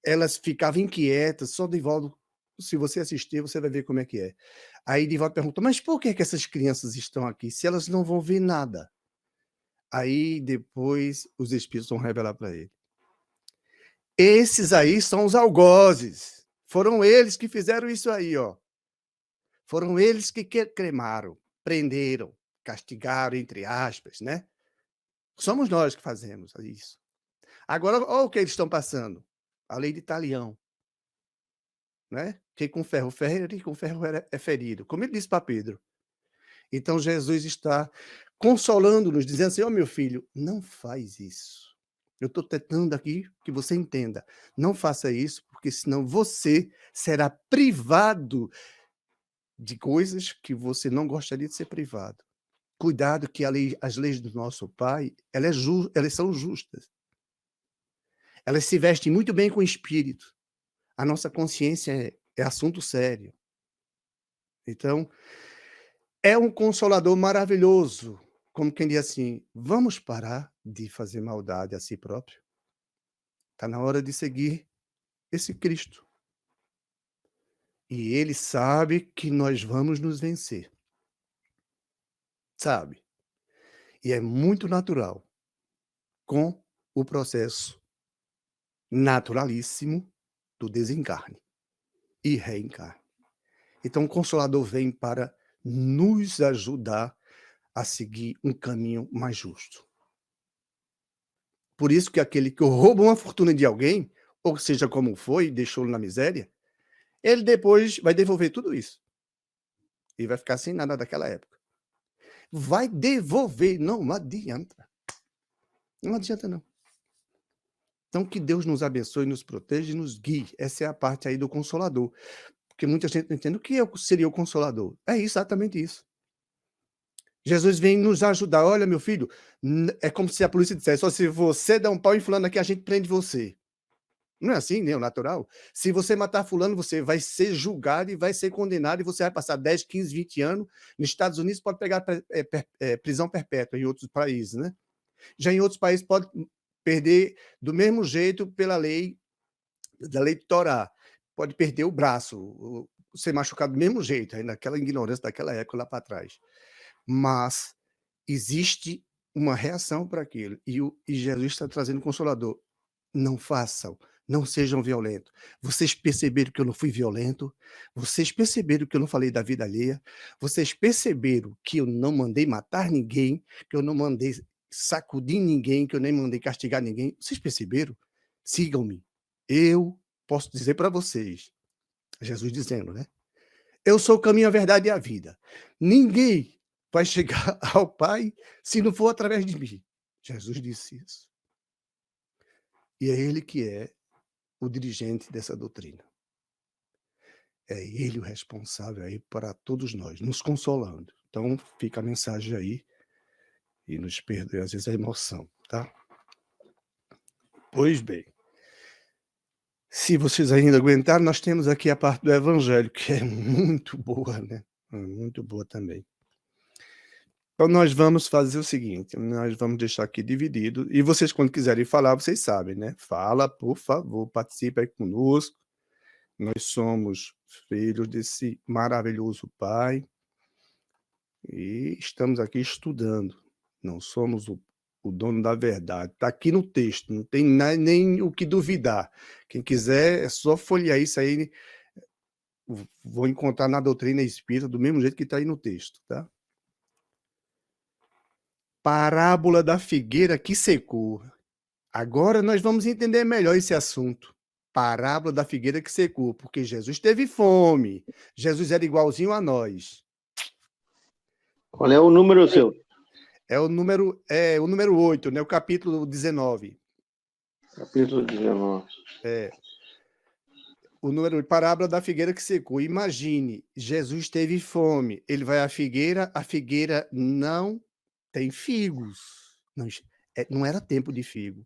elas ficavam inquietas, só Divaldo, se você assistir, você vai ver como é que é. Aí Divaldo perguntou, mas por que essas crianças estão aqui, se elas não vão ver nada? Aí depois os espíritos vão revelar para ele. Esses aí são os algozes. Foram eles que fizeram isso aí, ó. Foram eles que cremaram, prenderam, castigaram, entre aspas, né? Somos nós que fazemos isso. Agora, olha o que eles estão passando. A lei de Talião. Né? Quem com ferro fere, com ferro é ferido. Como ele disse para Pedro. Então, Jesus está consolando-nos, dizendo assim, ó, meu filho, não faz isso. Eu estou tentando aqui que você entenda. Não faça isso, porque senão você será privado de coisas que você não gostaria de ser privado. Cuidado que as leis do nosso Pai, elas são justas. Elas se vestem muito bem com o espírito. A nossa consciência é assunto sério. Então, é um consolador maravilhoso. Como quem diz assim, vamos parar de fazer maldade a si próprio? Está na hora de seguir esse Cristo. E ele sabe que nós vamos nos vencer. Sabe? E é muito natural com o processo naturalíssimo do desencarne e reencarne. Então, o Consolador vem para nos ajudar a seguir um caminho mais justo. Por isso que aquele que rouba uma fortuna de alguém, ou seja como foi, deixou-lo na miséria, ele depois vai devolver tudo isso. E vai ficar sem nada daquela época. Vai devolver, não adianta. Não adianta não. Então que Deus nos abençoe, nos proteja e nos guie. Essa é a parte aí do Consolador. Porque muita gente não entende o que seria o Consolador. É exatamente isso. Jesus vem nos ajudar. Olha, meu filho, é como se a polícia dissesse, só se você der um pau em fulano aqui, a gente prende você. Não é assim, né? O natural. Se você matar fulano, você vai ser julgado e vai ser condenado e você vai passar 10, 15, 20 anos. Nos Estados Unidos pode pegar prisão perpétua, em outros países, né? Já em outros países pode perder do mesmo jeito pela lei, da lei de Torá. Pode perder o braço, ser machucado do mesmo jeito, aí naquela ignorância daquela época lá para trás. Mas existe uma reação para aquilo. E Jesus está trazendo Consolador. Não façam, não sejam violentos. Vocês perceberam que eu não fui violento? Vocês perceberam que eu não falei da vida alheia? Vocês perceberam que eu não mandei matar ninguém, que eu não mandei sacudir ninguém, que eu nem mandei castigar ninguém? Vocês perceberam? Sigam-me. Eu posso dizer para vocês, Jesus dizendo, né? Eu sou o caminho, a verdade e a vida. Ninguém vai chegar ao Pai se não for através de mim. Jesus disse isso. E é ele que é o dirigente dessa doutrina. É ele o responsável aí para todos nós, nos consolando. Então, fica a mensagem aí e nos perdoe, às vezes, a emoção, tá? Pois bem, se vocês ainda aguentarem, nós temos aqui a parte do Evangelho, que é muito boa, né? Muito boa também. Então, nós vamos fazer o seguinte, nós vamos deixar aqui dividido, e vocês, quando quiserem falar, vocês sabem, né? Fala, por favor, participe aí conosco. Nós somos filhos desse maravilhoso Pai e estamos aqui estudando. Não somos o dono da verdade. Está aqui no texto, não tem nem o que duvidar. Quem quiser, é só folhear isso aí. Vou encontrar na doutrina espírita do mesmo jeito que está aí no texto, tá? Parábola da figueira que secou. Agora nós vamos entender melhor esse assunto. Parábola da figueira que secou, porque Jesus teve fome. Jesus era igualzinho a nós. Qual é o número seu? É o número 8, né? O capítulo 19. Capítulo 19. O número parábola da figueira que secou. Imagine, Jesus teve fome. Ele vai à figueira, a figueira não tem figos. Não era tempo de figo.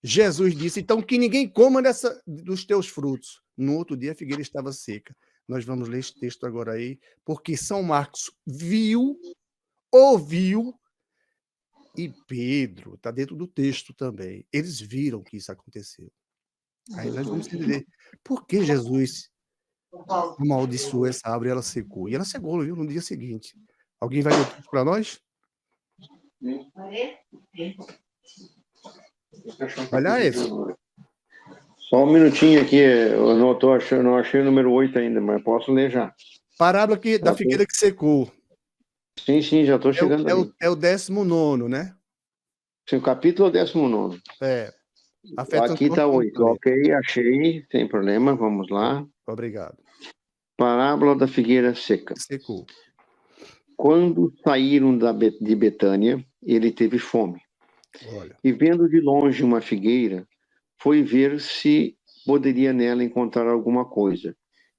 Jesus disse, então, que ninguém coma dos teus frutos. No outro dia, a figueira estava seca. Nós vamos ler esse texto agora aí, porque São Marcos ouviu, e Pedro, está dentro do texto também. Eles viram que isso aconteceu. Aí nós vamos entender por que Jesus amaldiçoou essa árvore e ela secou. E ela secou, viu, no dia seguinte. Alguém vai ler o texto para nós? Vai lá, Edson. Só um minutinho aqui, eu não achei o número 8 ainda, mas posso ler já. Parábola da figueira que secou. Sim, já estou chegando ali. É o 19º, né? Sim, o capítulo é o 19º. Aqui está 8. Ok, achei, sem problema, vamos lá. Obrigado. Parábola da figueira seca. Secou. Quando saíram de Betânia, ele teve fome. Olha. E vendo de longe uma figueira, foi ver se poderia nela encontrar alguma coisa.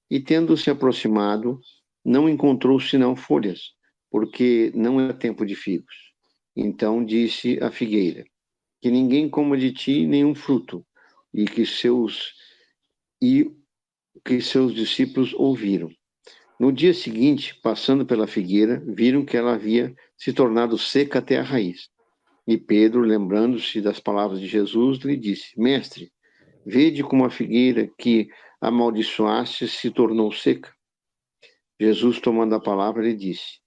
E tendo se aproximado, não encontrou senão folhas, porque não era tempo de figos. Então disse a figueira, que ninguém coma de ti nenhum fruto, e que seus discípulos ouviram. No dia seguinte, passando pela figueira, viram que ela havia se tornado seca até a raiz. E Pedro, lembrando-se das palavras de Jesus, lhe disse, Mestre, vede como a figueira que amaldiçoaste se tornou seca. Jesus, tomando a palavra, lhe disse,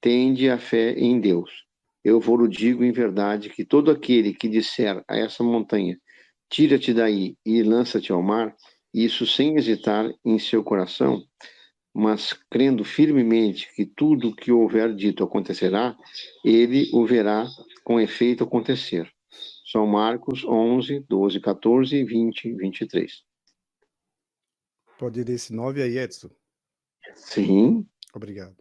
tende a fé em Deus. Eu vou-lhe digo em verdade que todo aquele que disser a essa montanha, tira-te daí e lança-te ao mar, isso sem hesitar em seu coração, mas crendo firmemente que tudo o que houver dito acontecerá, ele o verá com efeito acontecer. São Marcos 11, 12, 14, 20, 23. Pode ler esse 9 aí, Edson. Sim. Obrigado.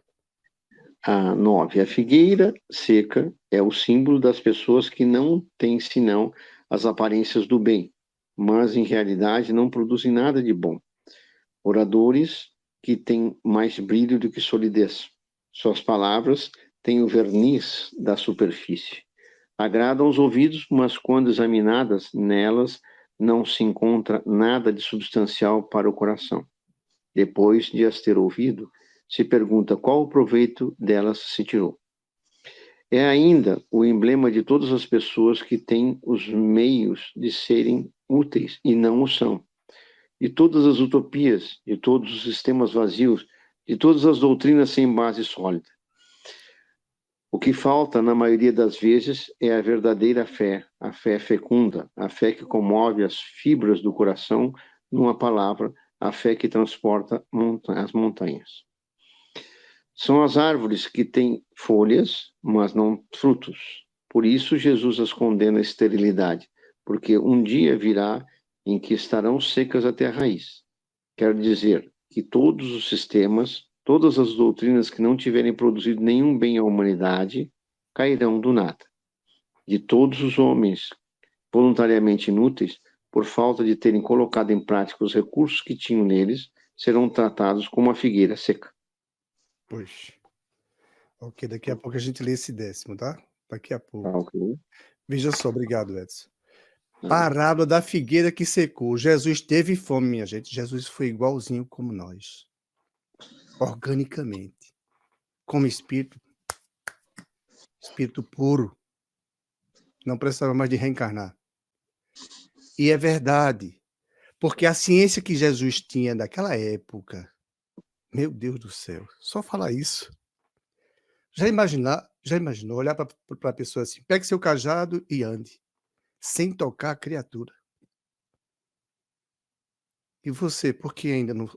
A 9. A figueira seca é o símbolo das pessoas que não têm senão as aparências do bem, mas em realidade não produzem nada de bom. Oradores que têm mais brilho do que solidez. Suas palavras têm o verniz da superfície. Agradam aos ouvidos, mas quando examinadas, nelas não se encontra nada de substancial para o coração. Depois de as ter ouvido, se pergunta qual o proveito delas se tirou. É ainda o emblema de todas as pessoas que têm os meios de serem úteis e não o são. De todas as utopias, de todos os sistemas vazios, de todas as doutrinas sem base sólida. O que falta, na maioria das vezes, é a verdadeira fé, a fé fecunda, a fé que comove as fibras do coração, numa palavra, a fé que transporta as montanhas. São as árvores que têm folhas, mas não frutos. Por isso Jesus as condena à esterilidade, porque um dia virá em que estarão secas até a raiz. Quero dizer que todos os sistemas, todas as doutrinas que não tiverem produzido nenhum bem à humanidade, cairão do nada. De todos os homens voluntariamente inúteis, por falta de terem colocado em prática os recursos que tinham neles, serão tratados como a figueira seca. Pois. Ok, daqui a pouco a gente lê esse 10º, tá? Daqui a Tá, pouco. ok? Veja só, obrigado, Edson. Ah, Parábola da figueira que secou. Jesus teve fome, minha gente. Jesus foi igualzinho como nós. Organicamente. Como espírito puro. Não precisava mais de reencarnar. E é verdade. Porque a ciência que Jesus tinha daquela época, meu Deus do céu, só falar isso. Já imaginou olhar para a pessoa assim, pegue seu cajado e ande, sem tocar a criatura. E você, por que ainda não,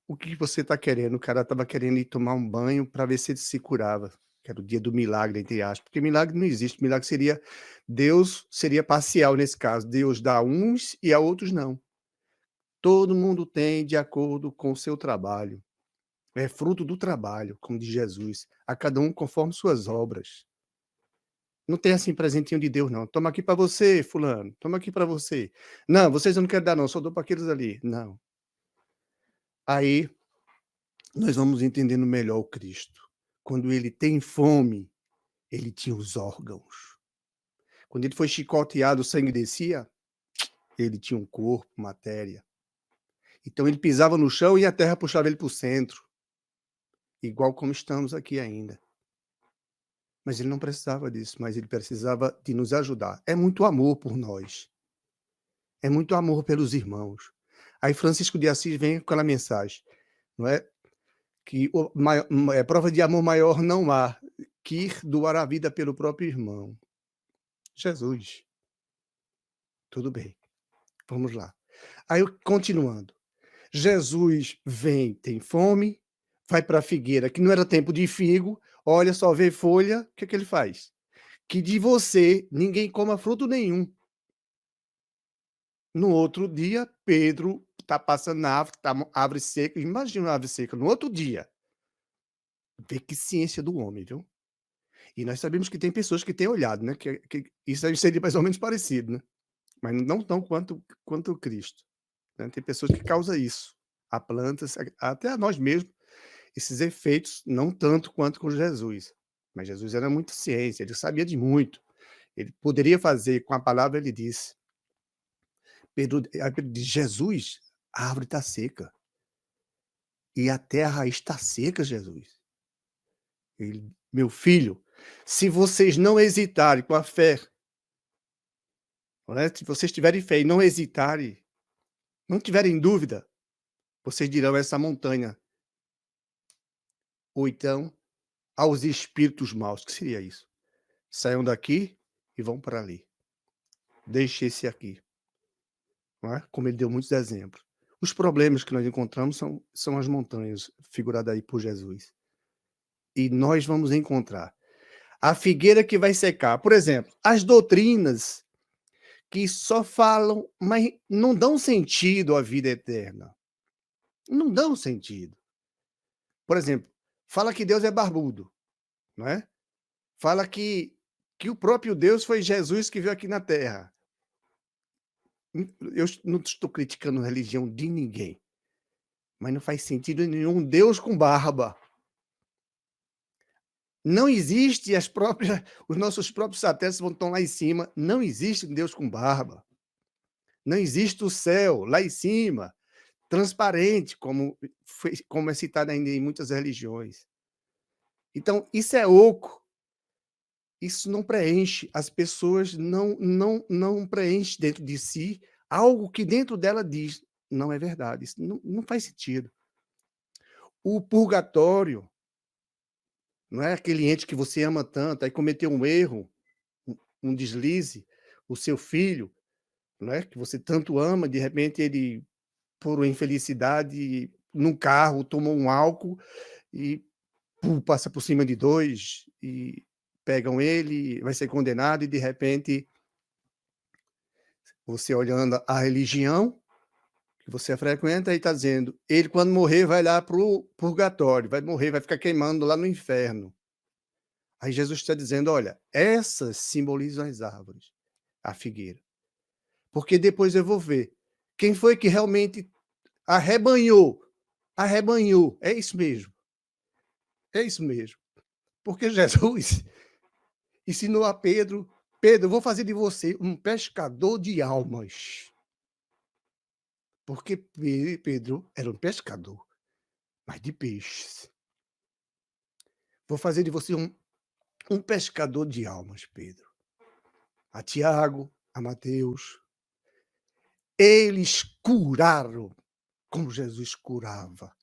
o que você está querendo? O cara estava querendo ir tomar um banho para ver se ele se curava, que era o dia do milagre, entre aspas, porque milagre não existe, milagre seria, Deus seria parcial nesse caso, Deus dá a uns e a outros não. Todo mundo tem de acordo com o seu trabalho. É fruto do trabalho, como diz Jesus, a cada um conforme suas obras. Não tem assim presentinho de Deus, não. Toma aqui para você, fulano. Toma aqui para você. Não, vocês eu não quero dar, não. Só dou para aqueles ali. Não. Aí nós vamos entendendo melhor o Cristo. Quando ele tem fome, ele tinha os órgãos. Quando ele foi chicoteado, o sangue descia, ele tinha um corpo, matéria. Então ele pisava no chão e a terra puxava ele para o centro. Igual como estamos aqui ainda. Mas ele não precisava disso, mas ele precisava de nos ajudar. É muito amor por nós. É muito amor pelos irmãos. Aí Francisco de Assis vem com aquela mensagem, não é? Que prova de amor maior não há, que ir doar a vida pelo próprio irmão. Jesus. Tudo bem. Vamos lá. Aí, continuando. Jesus vem, tem fome, vai para a figueira, que não era tempo de figo, olha, só vê folha, o que é que ele faz? Que de você ninguém coma fruto nenhum. No outro dia, Pedro está passando na árvore, tá árvore seca, imagina uma árvore seca, no outro dia. Vê que ciência do homem, viu? E nós sabemos que tem pessoas que têm olhado, né? Que isso aí seria mais ou menos parecido, né? Mas não tão quanto Cristo. Né? Tem pessoas que causam isso. A plantas, até a nós mesmos, esses efeitos, não tanto quanto com Jesus. Mas Jesus era muito ciência, ele sabia de muito. Ele poderia fazer, com a palavra ele disse. Pedro diz, Jesus, a árvore está seca. E a terra está seca, Jesus. Ele, meu filho, se vocês não hesitarem com a fé, né? Se vocês tiverem fé e não hesitarem, não tiverem dúvida, vocês dirão a essa montanha, ou então aos espíritos maus, que seria isso? Saiam daqui e vão para ali. Deixe esse aqui. Não é? Como ele deu muitos exemplos. Os problemas que nós encontramos são as montanhas, figuradas aí por Jesus. E nós vamos encontrar a figueira que vai secar. Por exemplo, as doutrinas que só falam, mas não dão sentido à vida eterna. Não dão sentido. Por exemplo, fala que Deus é barbudo, não é? Fala que o próprio Deus foi Jesus que veio aqui na Terra. Eu não estou criticando a religião de ninguém, mas não faz sentido nenhum Deus com barba. Não existe os nossos próprios satélites vão estar lá em cima. Não existe um Deus com barba. Não existe o céu lá em cima, transparente, como é citado ainda em muitas religiões. Então, isso é oco. Isso não preenche. As pessoas não preenchem dentro de si algo que dentro dela diz. Não é verdade. Isso não faz sentido. O purgatório não é aquele ente que você ama tanto, aí cometeu um erro, um deslize, o seu filho, não é, que você tanto ama, de repente ele, por uma infelicidade, num carro, tomou um álcool e passa por cima de 2 e pegam ele, vai ser condenado e, de repente, você olhando a religião que você frequenta e está dizendo, ele quando morrer vai lá para o purgatório, vai morrer, vai ficar queimando lá no inferno. Aí Jesus está dizendo, olha, essas simbolizam as árvores, a figueira. Porque depois eu vou ver quem foi que realmente arrebanhou. Arrebanhou. É isso mesmo. É isso mesmo. Porque Jesus ensinou a Pedro, Pedro, eu vou fazer de você um pescador de almas. Porque Pedro era um pescador, mas de peixes. Vou fazer de você um pescador de almas, Pedro. A Tiago, a Mateus. Eles curaram como Jesus curava.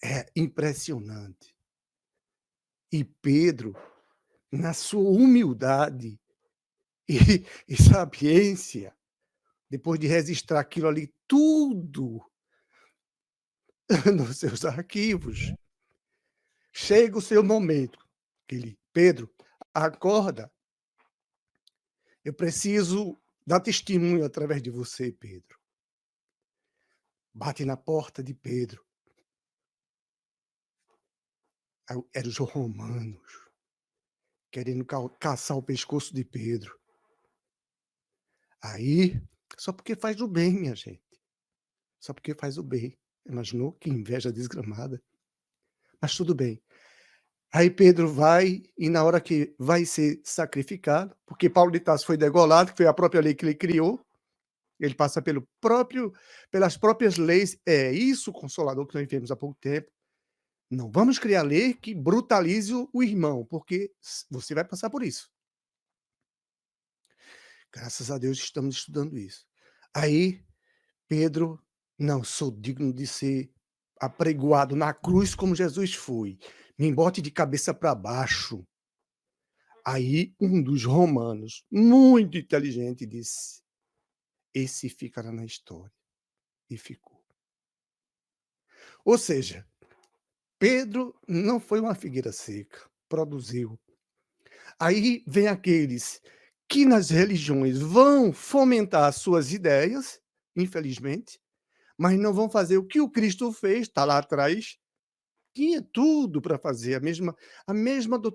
É impressionante. E Pedro, na sua humildade e sapiência, depois de registrar aquilo ali tudo nos seus arquivos, chega o seu momento. Pedro, acorda. Eu preciso dar testemunho através de você, Pedro. Bate na porta de Pedro. Eram os romanos, querendo caçar o pescoço de Pedro. Aí, só porque faz o bem, minha gente. Só porque faz o bem. Imaginou que inveja desgramada? Mas tudo bem. Aí Pedro vai, e na hora que vai ser sacrificado, porque Paulo de Tarso foi degolado, que foi a própria lei que ele criou, ele passa pelas próprias leis. É isso, Consolador, que nós vivemos há pouco tempo. Não vamos criar lei que brutalize o irmão, porque você vai passar por isso. Graças a Deus estamos estudando isso. Aí, Pedro, não sou digno de ser apregoado na cruz como Jesus foi. Me bote de cabeça para baixo. Aí, um dos romanos, muito inteligente, disse: esse ficará na história. E ficou. Ou seja, Pedro não foi uma figueira seca, produziu. Aí vem aqueles que nas religiões vão fomentar as suas ideias, infelizmente, mas não vão fazer o que o Cristo fez, está lá atrás, tinha tudo para fazer,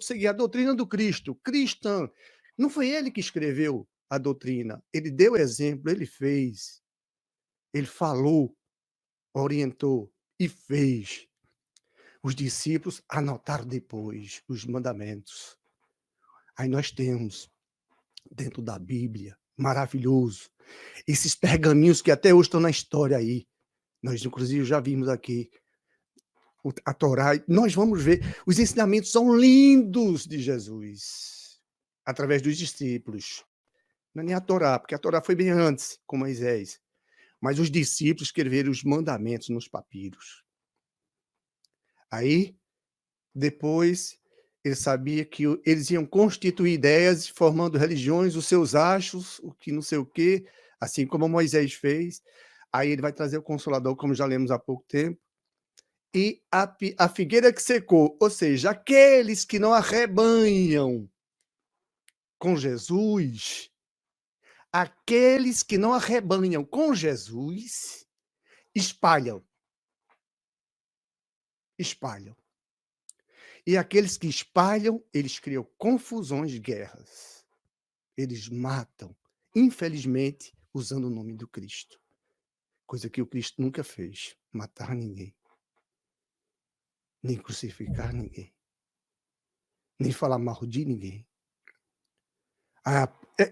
seguir a doutrina do Cristo, cristã. Não foi ele que escreveu a doutrina, ele deu exemplo, ele fez, ele falou, orientou e fez. Os discípulos anotaram depois os mandamentos. Aí nós temos, dentro da Bíblia, maravilhoso, esses pergaminhos que até hoje estão na história aí. Nós, inclusive, já vimos aqui a Torá. Nós vamos ver, os ensinamentos são lindos de Jesus, através dos discípulos. Não é nem a Torá, porque a Torá foi bem antes, com Moisés. Mas os discípulos escreveram os mandamentos nos papiros. Aí, depois, ele sabia que eles iam constituir ideias, formando religiões, os seus achos, o que não sei o quê, assim como Moisés fez. Aí ele vai trazer o Consolador, como já lemos há pouco tempo, e a figueira que secou, ou seja, aqueles que não arrebanham com Jesus, aqueles que não arrebanham com Jesus, espalham, espalham. E aqueles que espalham, eles criam confusões, guerras. Eles matam, infelizmente, usando o nome do Cristo. Coisa que o Cristo nunca fez, matar ninguém, nem crucificar ninguém, nem falar mal de ninguém.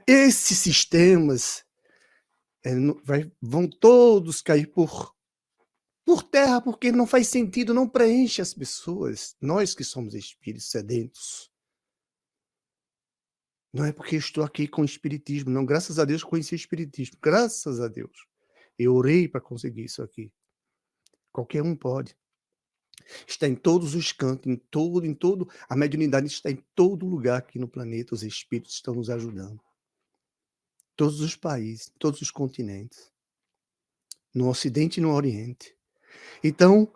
Esses sistemas vão todos cair por terra, porque não faz sentido, não preenche as pessoas. Nós que somos espíritos sedentos. Não é porque eu estou aqui com o espiritismo, não. Graças a Deus conheci o espiritismo. Graças a Deus. Eu orei para conseguir isso aqui. Qualquer um pode. Está em todos os cantos, em todo, a mediunidade está em todo lugar aqui no planeta, os espíritos estão nos ajudando. Todos os países, todos os continentes, no Ocidente e no Oriente. Então,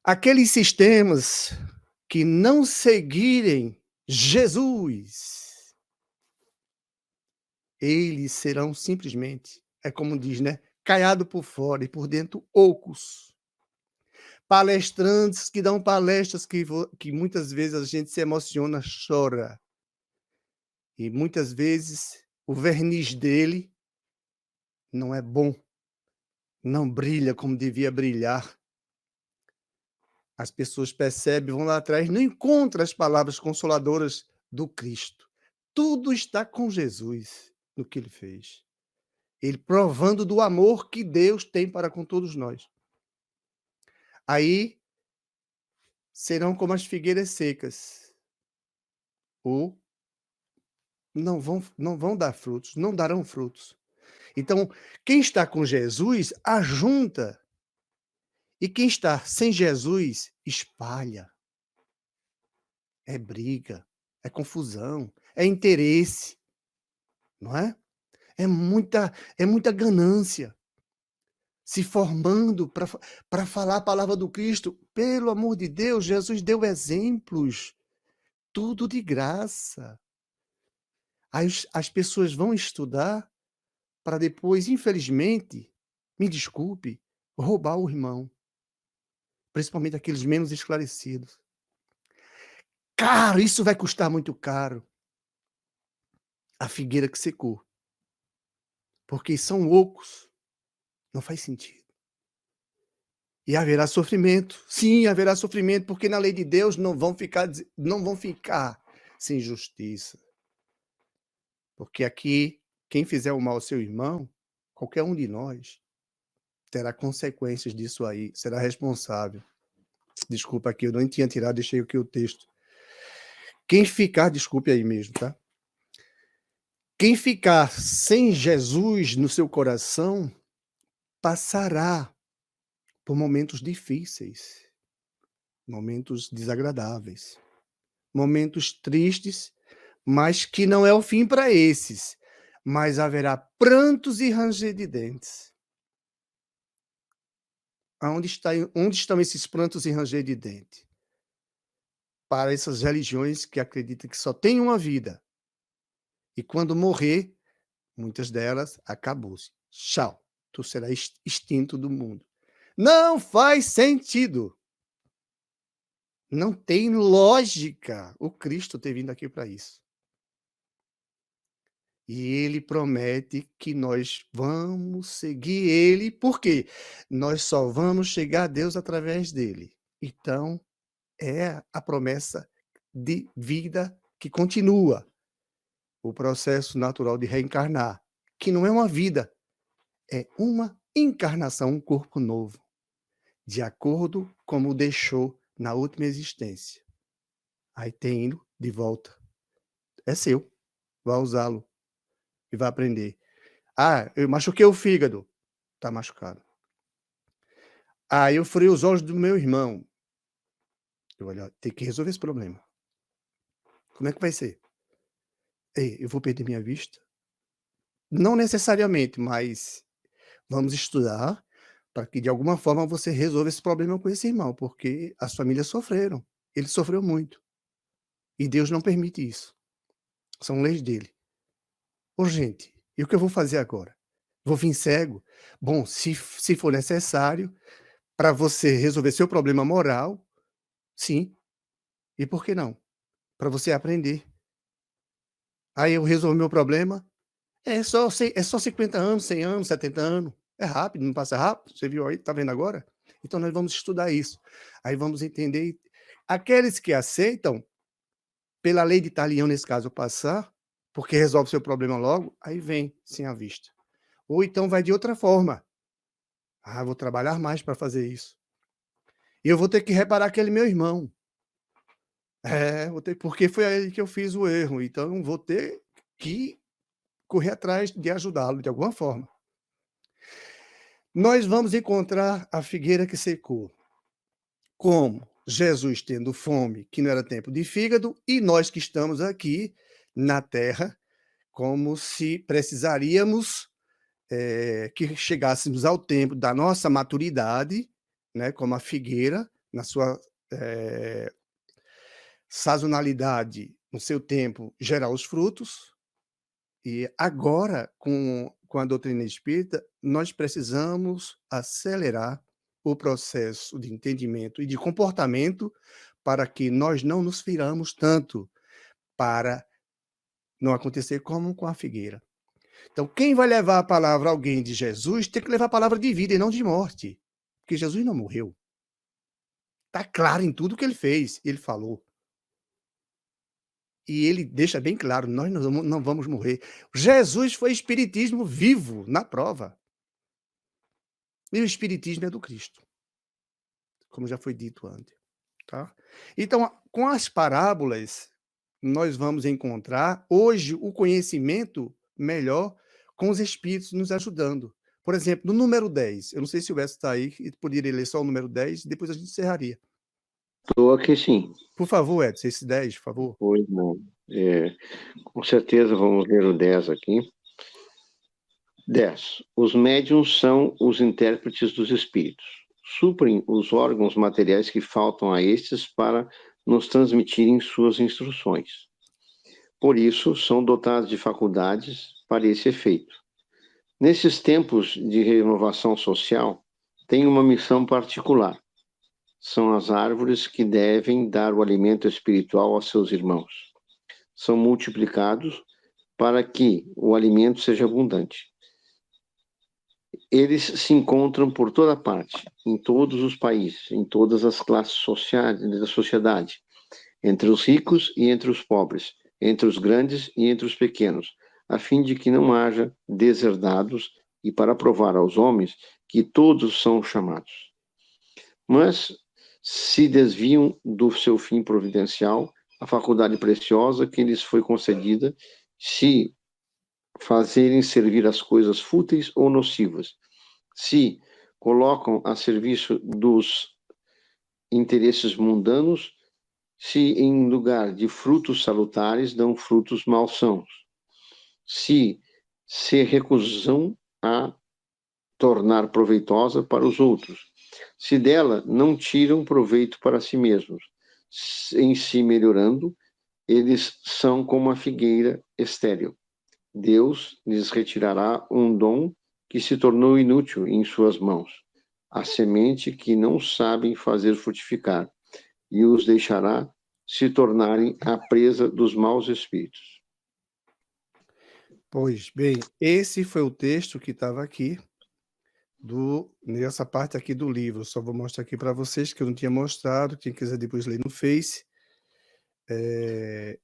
aqueles sistemas que não seguirem Jesus, eles serão simplesmente, é como diz, né? Caiado por fora e por dentro ocos. Palestrantes que dão palestras que muitas vezes a gente se emociona, chora. E muitas vezes o verniz dele não é bom, não brilha como devia brilhar. As pessoas percebem, vão lá atrás, não encontram as palavras consoladoras do Cristo. Tudo está com Jesus no que ele fez. Ele provando do amor que Deus tem para com todos nós. Aí serão como as figueiras secas, ou não vão dar frutos, não darão frutos. Então, quem está com Jesus ajunta, e quem está sem Jesus espalha. É briga, é confusão, é interesse, não é? É muita ganância se formando para falar a palavra do Cristo. Pelo amor de Deus, Jesus deu exemplos, tudo de graça. Aí as pessoas vão estudar para depois, infelizmente, me desculpe, roubar o irmão, principalmente aqueles menos esclarecidos. Caro, isso vai custar muito caro. A figueira que secou. Porque são ocos. Não faz sentido. E haverá sofrimento. Sim, haverá sofrimento, porque na lei de Deus não vão ficar sem justiça. Porque aqui, quem fizer o mal ao seu irmão, qualquer um de nós, terá consequências disso aí, será responsável. Desculpa aqui, eu não tinha tirado, deixei aqui o texto. Quem ficar, desculpe aí mesmo, tá? Quem ficar sem Jesus no seu coração, passará por momentos difíceis, momentos desagradáveis, momentos tristes, mas que não é o fim para esses, mas haverá prantos e ranger de dentes. Onde estão esses prantos e ranger de dente? Para essas religiões que acreditam que só tem uma vida. E quando morrer, muitas delas, acabou-se. Tchau. Tu serás extinto do mundo. Não faz sentido. Não tem lógica o Cristo ter vindo aqui para isso. E ele promete que nós vamos seguir ele, por quê? Nós só vamos chegar a Deus através dele. Então, é a promessa de vida que continua. O processo natural de reencarnar, que não é uma vida, é uma encarnação, um corpo novo, de acordo como deixou na última existência. Aí tem indo de volta. É seu. Vai usá-lo e vai aprender. Ah, eu machuquei o fígado. Tá machucado. Ah, eu furei os olhos do meu irmão. Eu olho, tem que resolver esse problema. Como é que vai ser? Ei, eu vou perder minha vista? Não necessariamente, mas vamos estudar para que de alguma forma você resolva esse problema com esse irmão, porque as famílias sofreram. Ele sofreu muito. E Deus não permite isso. São leis dele. Ô, gente, e o que eu vou fazer agora? Vou vir cego? Bom, se for necessário para você resolver seu problema moral, sim. E por que não? Para você aprender. Aí eu resolvo meu problema, é só 50 anos, 100 anos, 70 anos. É rápido, não passa rápido? Você viu aí, tá vendo agora? Então nós vamos estudar isso. Aí vamos entender. Aqueles que aceitam, pela lei de talião, nesse caso, passar, porque resolve seu problema logo, aí vem sem a vista. Ou então vai de outra forma. Ah, vou trabalhar mais para fazer isso. E eu vou ter que reparar aquele meu irmão. É, vou ter, porque foi aí que eu fiz o erro. Então vou ter que correr atrás de ajudá-lo de alguma forma. Nós vamos encontrar a figueira que secou. Como? Jesus tendo fome, que não era tempo de fígado, e nós que estamos aqui na terra, como se precisaríamos que chegássemos ao tempo da nossa maturidade, né, como a figueira, na sua sazonalidade, no seu tempo, gerar os frutos. E agora, com a doutrina espírita, nós precisamos acelerar o processo de entendimento e de comportamento para que nós não nos firamos tanto, para não acontecer como com a figueira. Então, quem vai levar a palavra a alguém de Jesus tem que levar a palavra de vida e não de morte, porque Jesus não morreu. Está claro em tudo que ele fez, ele falou. E ele deixa bem claro, nós não vamos morrer. Jesus foi espiritismo vivo, na prova. E o espiritismo é do Cristo, como já foi dito antes. Tá? Então, com as parábolas, nós vamos encontrar hoje o conhecimento melhor com os espíritos nos ajudando. Por exemplo, no número 10, eu não sei se o Edson está aí, e poderia ler só o número 10, e depois a gente encerraria. Estou aqui sim. Por favor, Edson, esse 10, por favor. Pois não. Com certeza vamos ler o 10 aqui. 10. Os médiuns são os intérpretes dos espíritos. Suprem os órgãos materiais que faltam a estes para nos transmitirem suas instruções. Por isso, são dotados de faculdades para esse efeito. Nesses tempos de renovação social, têm uma missão particular. São as árvores que devem dar o alimento espiritual aos seus irmãos. São multiplicados para que o alimento seja abundante. Eles se encontram por toda parte, em todos os países, em todas as classes sociais da sociedade, entre os ricos e entre os pobres, entre os grandes e entre os pequenos, a fim de que não haja deserdados e para provar aos homens que todos são chamados. Mas se desviam do seu fim providencial, a faculdade preciosa que lhes foi concedida, se fazerem servir as coisas fúteis ou nocivas, se colocam a serviço dos interesses mundanos, se em lugar de frutos salutares dão frutos malsãos, se recusam a tornar proveitosa para os outros, se dela não tiram proveito para si mesmos, em si melhorando, eles são como a figueira estéril. Deus lhes retirará um dom que se tornou inútil em suas mãos, a semente que não sabem fazer frutificar, e os deixará se tornarem a presa dos maus espíritos. Pois bem, esse foi o texto que estava aqui, nessa parte aqui do livro. Só vou mostrar aqui para vocês, que eu não tinha mostrado. Quem quiser depois ler no Face.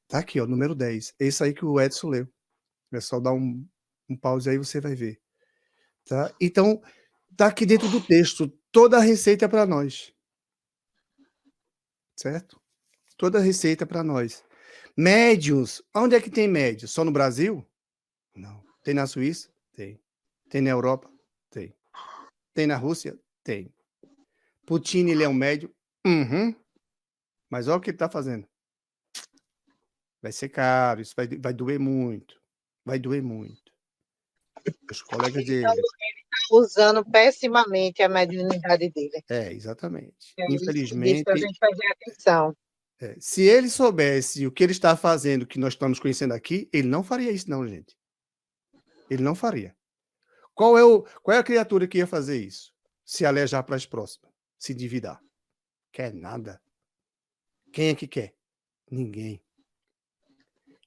Tá aqui, ó, número 10. Esse aí que o Edson leu. É só dar um pause aí, você vai ver. Tá? Então, tá aqui dentro do texto toda a receita para nós. Certo? Toda a receita para nós. Médios. Onde é que tem médios? Só no Brasil? Não. Tem na Suíça? Tem. Tem na Europa? Tem. Tem na Rússia? Tem. Putin, ele é um médio? Uhum. Mas olha o que ele está fazendo. Vai ser caro, isso vai doer muito. Vai doer muito. Os colegas dele. usando pessimamente a mediunidade dele. Exatamente. É isso que diz para a Infelizmente, gente fazer atenção. se ele soubesse o que ele está fazendo, que nós estamos conhecendo aqui, ele não faria isso não, gente. Ele não faria. Qual é a criatura que ia fazer isso? Se alejar para as próximas, se endividar. Quer nada. Quem é que quer? Ninguém.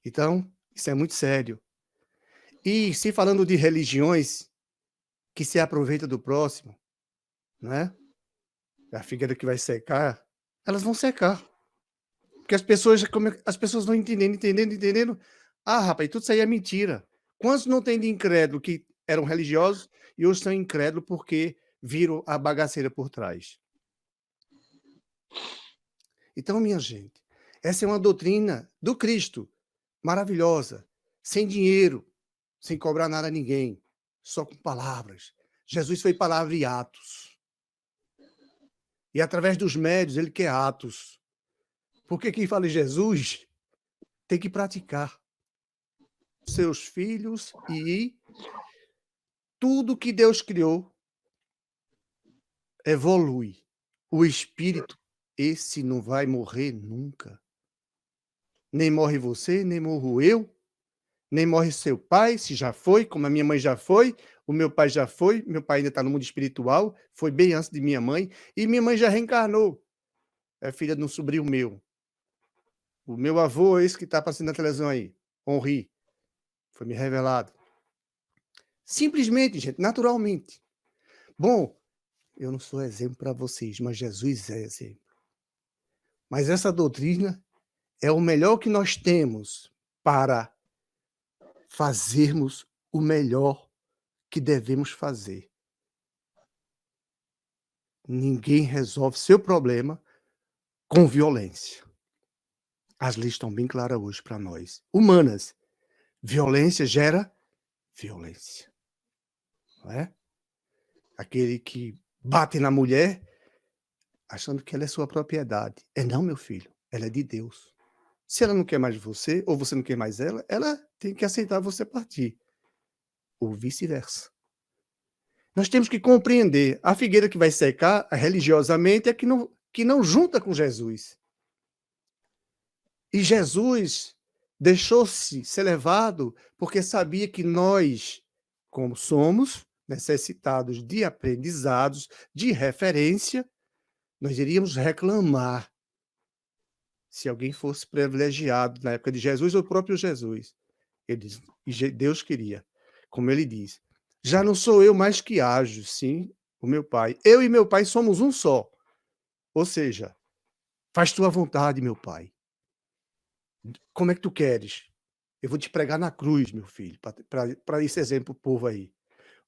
Então, isso é muito sério. E se falando de religiões que se aproveitam do próximo, né? A figueira que vai secar, elas vão secar. Porque as pessoas vão entendendo. Ah, rapaz, tudo isso aí é mentira. Quantos não tem de incrédulo que eram religiosos e hoje são incrédulos porque viram a bagaceira por trás? Então, minha gente, essa é uma doutrina do Cristo, maravilhosa, sem dinheiro, sem cobrar nada a ninguém, só com palavras. Jesus foi palavra e atos. E através dos médios, ele quer atos. Porque quem fala em Jesus tem que praticar. Seus filhos e tudo que Deus criou evolui. O espírito, esse não vai morrer nunca. Nem morre você, nem morro eu, nem morre seu pai, se já foi, como a minha mãe já foi, o meu pai já foi, meu pai ainda está no mundo espiritual, foi bem antes de minha mãe, e minha mãe já reencarnou. É filha de um sobrinho meu. O meu avô, esse que está passando na televisão aí, Henri, foi me revelado. Simplesmente, gente, naturalmente. Bom, eu não sou exemplo para vocês, mas Jesus é exemplo. Mas essa doutrina é o melhor que nós temos para fazermos o melhor que devemos fazer. Ninguém resolve seu problema com violência. As leis estão bem claras hoje para nós. Humanas. Violência gera violência. Não é? Aquele que bate na mulher achando que ela é sua propriedade. É não, meu filho. Ela é de Deus. Se ela não quer mais você, ou você não quer mais ela tem que aceitar você partir. Ou vice-versa. Nós temos que compreender. A figueira que vai secar religiosamente é que não junta com Jesus. E Jesus deixou-se ser levado porque sabia que nós, como somos necessitados de aprendizados, de referência, nós iríamos reclamar se alguém fosse privilegiado na época de Jesus ou o próprio Jesus. Ele diz, e Deus queria, como ele diz, já não sou eu mais que ajo, sim, o meu Pai. Eu e meu Pai somos um só. Ou seja, faz tua vontade, meu Pai. Como é que tu queres? Eu vou te pregar na cruz, meu filho, para esse exemplo pro povo aí.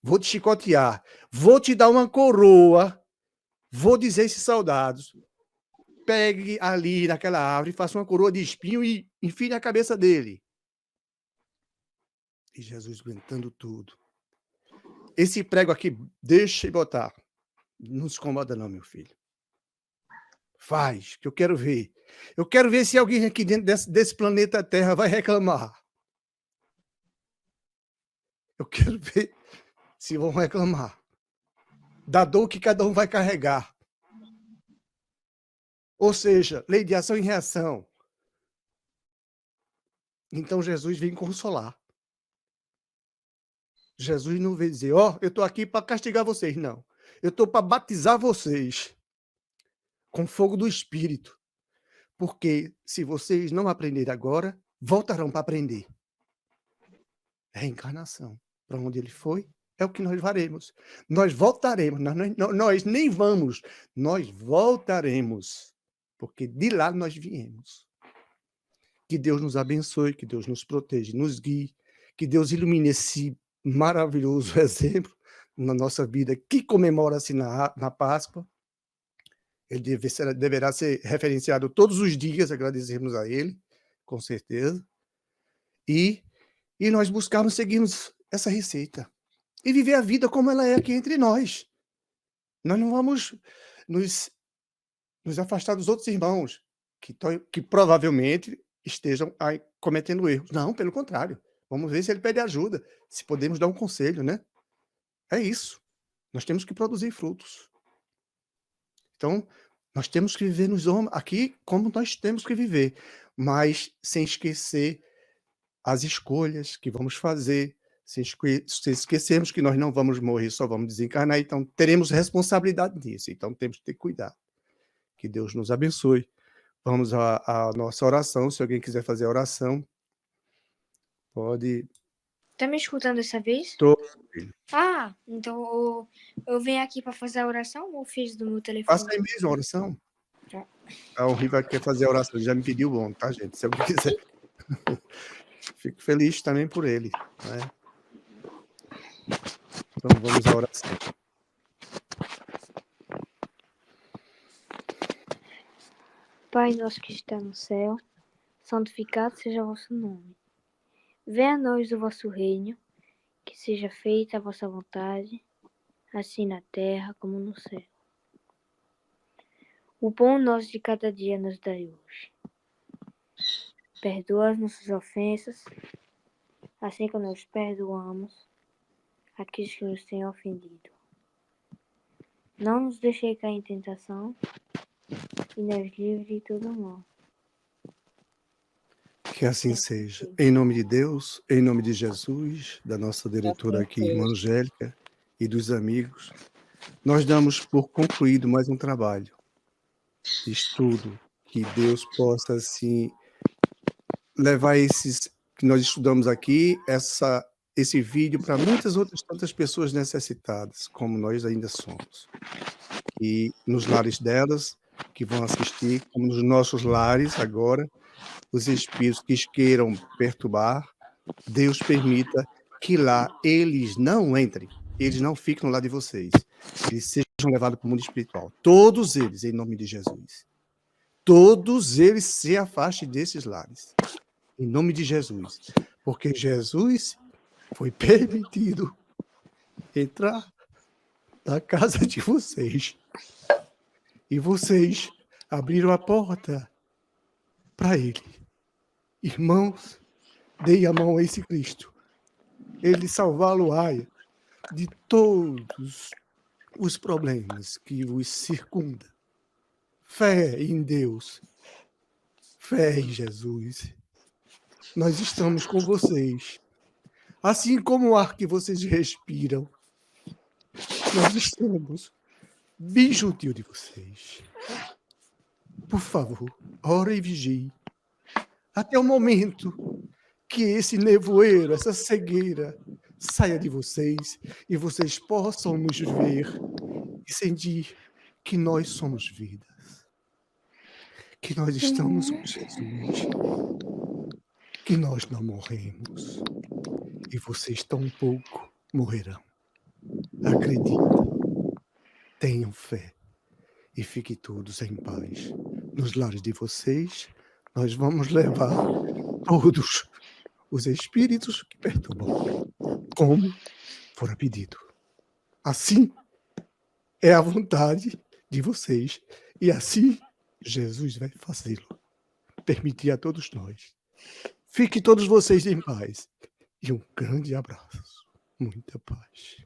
Vou te chicotear, vou te dar uma coroa, vou dizer a esses soldados, pegue ali naquela árvore, faça uma coroa de espinho e enfie na cabeça dele. E Jesus aguentando tudo. Esse prego aqui, deixa eu botar. Não se incomoda não, meu filho. Faz, que eu quero ver. Eu quero ver se alguém aqui dentro desse planeta Terra vai reclamar. Eu quero ver se vão reclamar da dor que cada um vai carregar. Ou seja, lei de ação e reação. Então Jesus vem consolar. Jesus não vem dizer, ó, eu estou aqui para castigar vocês, não. Eu estou para batizar vocês com fogo do Espírito. Porque se vocês não aprenderem agora, voltarão para aprender. Reencarnação. Para onde ele foi, é o que nós faremos. Nós voltaremos, nós nem vamos, nós voltaremos. Porque de lá nós viemos. Que Deus nos abençoe, que Deus nos proteja, nos guie, que Deus ilumine esse maravilhoso exemplo na nossa vida, que comemora-se na Páscoa. Ele deverá ser referenciado todos os dias, agradecemos a ele, com certeza. E nós buscarmos, seguirmos essa receita. E viver a vida como ela é aqui entre nós. Nós não vamos nos afastar dos outros irmãos, que provavelmente estejam aí cometendo erros. Não, pelo contrário. Vamos ver se ele pede ajuda, se podemos dar um conselho, né? É isso. Nós temos que produzir frutos. Então, nós temos que viver aqui como nós temos que viver, mas sem esquecer as escolhas que vamos fazer, se esquecermos que nós não vamos morrer, só vamos desencarnar, então teremos responsabilidade nisso. Então, temos que ter cuidado. Que Deus nos abençoe. Vamos à nossa oração. Se alguém quiser fazer a oração, pode. Tá me escutando dessa vez? Tô. Ah, então eu venho aqui para fazer a oração ou fiz do meu telefone? Faça aí mesmo a oração. Tá. O Riva quer fazer a oração, ele já me pediu bom, tá, gente? Se alguém quiser. Fico feliz também por ele, né? Então vamos à oração. Pai nosso que está no céu, santificado seja o vosso nome. Venha a nós o vosso reino, que seja feita a vossa vontade, assim na terra como no céu. O pão nosso de cada dia nos dai hoje. Perdoa as nossas ofensas, assim como nós perdoamos aqueles que nos têm ofendido. Não nos deixei cair em tentação, e nos livre de todo mal. Que assim seja. Em nome de Deus, em nome de Jesus, da nossa diretora aqui, irmã Angélica, e dos amigos, nós damos por concluído mais um trabalho de estudo, que Deus possa, assim, levar esses que nós estudamos aqui, esse vídeo para muitas outras tantas pessoas necessitadas, como nós ainda somos. E nos lares delas, que vão assistir, como nos nossos lares agora, os espíritos que queiram perturbar, Deus permita que lá eles não entrem, eles não fiquem lá de vocês, eles sejam levados para o mundo espiritual. Todos eles, em nome de Jesus. Todos eles se afastem desses lares, em nome de Jesus. Porque Jesus foi permitido entrar na casa de vocês. E vocês abriram a porta para ele. Irmãos, dei a mão a esse Cristo. Ele salvá-lo-á de todos os problemas que os circundam. Fé em Deus. Fé em Jesus. Nós estamos com vocês. Assim como o ar que vocês respiram, nós estamos bem juntinho de vocês. Por favor, ore e vigie. Até o momento que esse nevoeiro, essa cegueira, saia de vocês e vocês possam nos ver e sentir que nós somos vidas. Que nós estamos com Jesus. Que nós não morremos. E vocês tampouco morrerão. Acreditem. Tenham fé. E fiquem todos em paz. Nos lares de vocês, nós vamos levar todos os espíritos que perturbam, como for pedido. Assim é a vontade de vocês. E assim Jesus vai fazê-lo. Permitir a todos nós. Fiquem todos vocês em paz. E um grande abraço. Muita paz.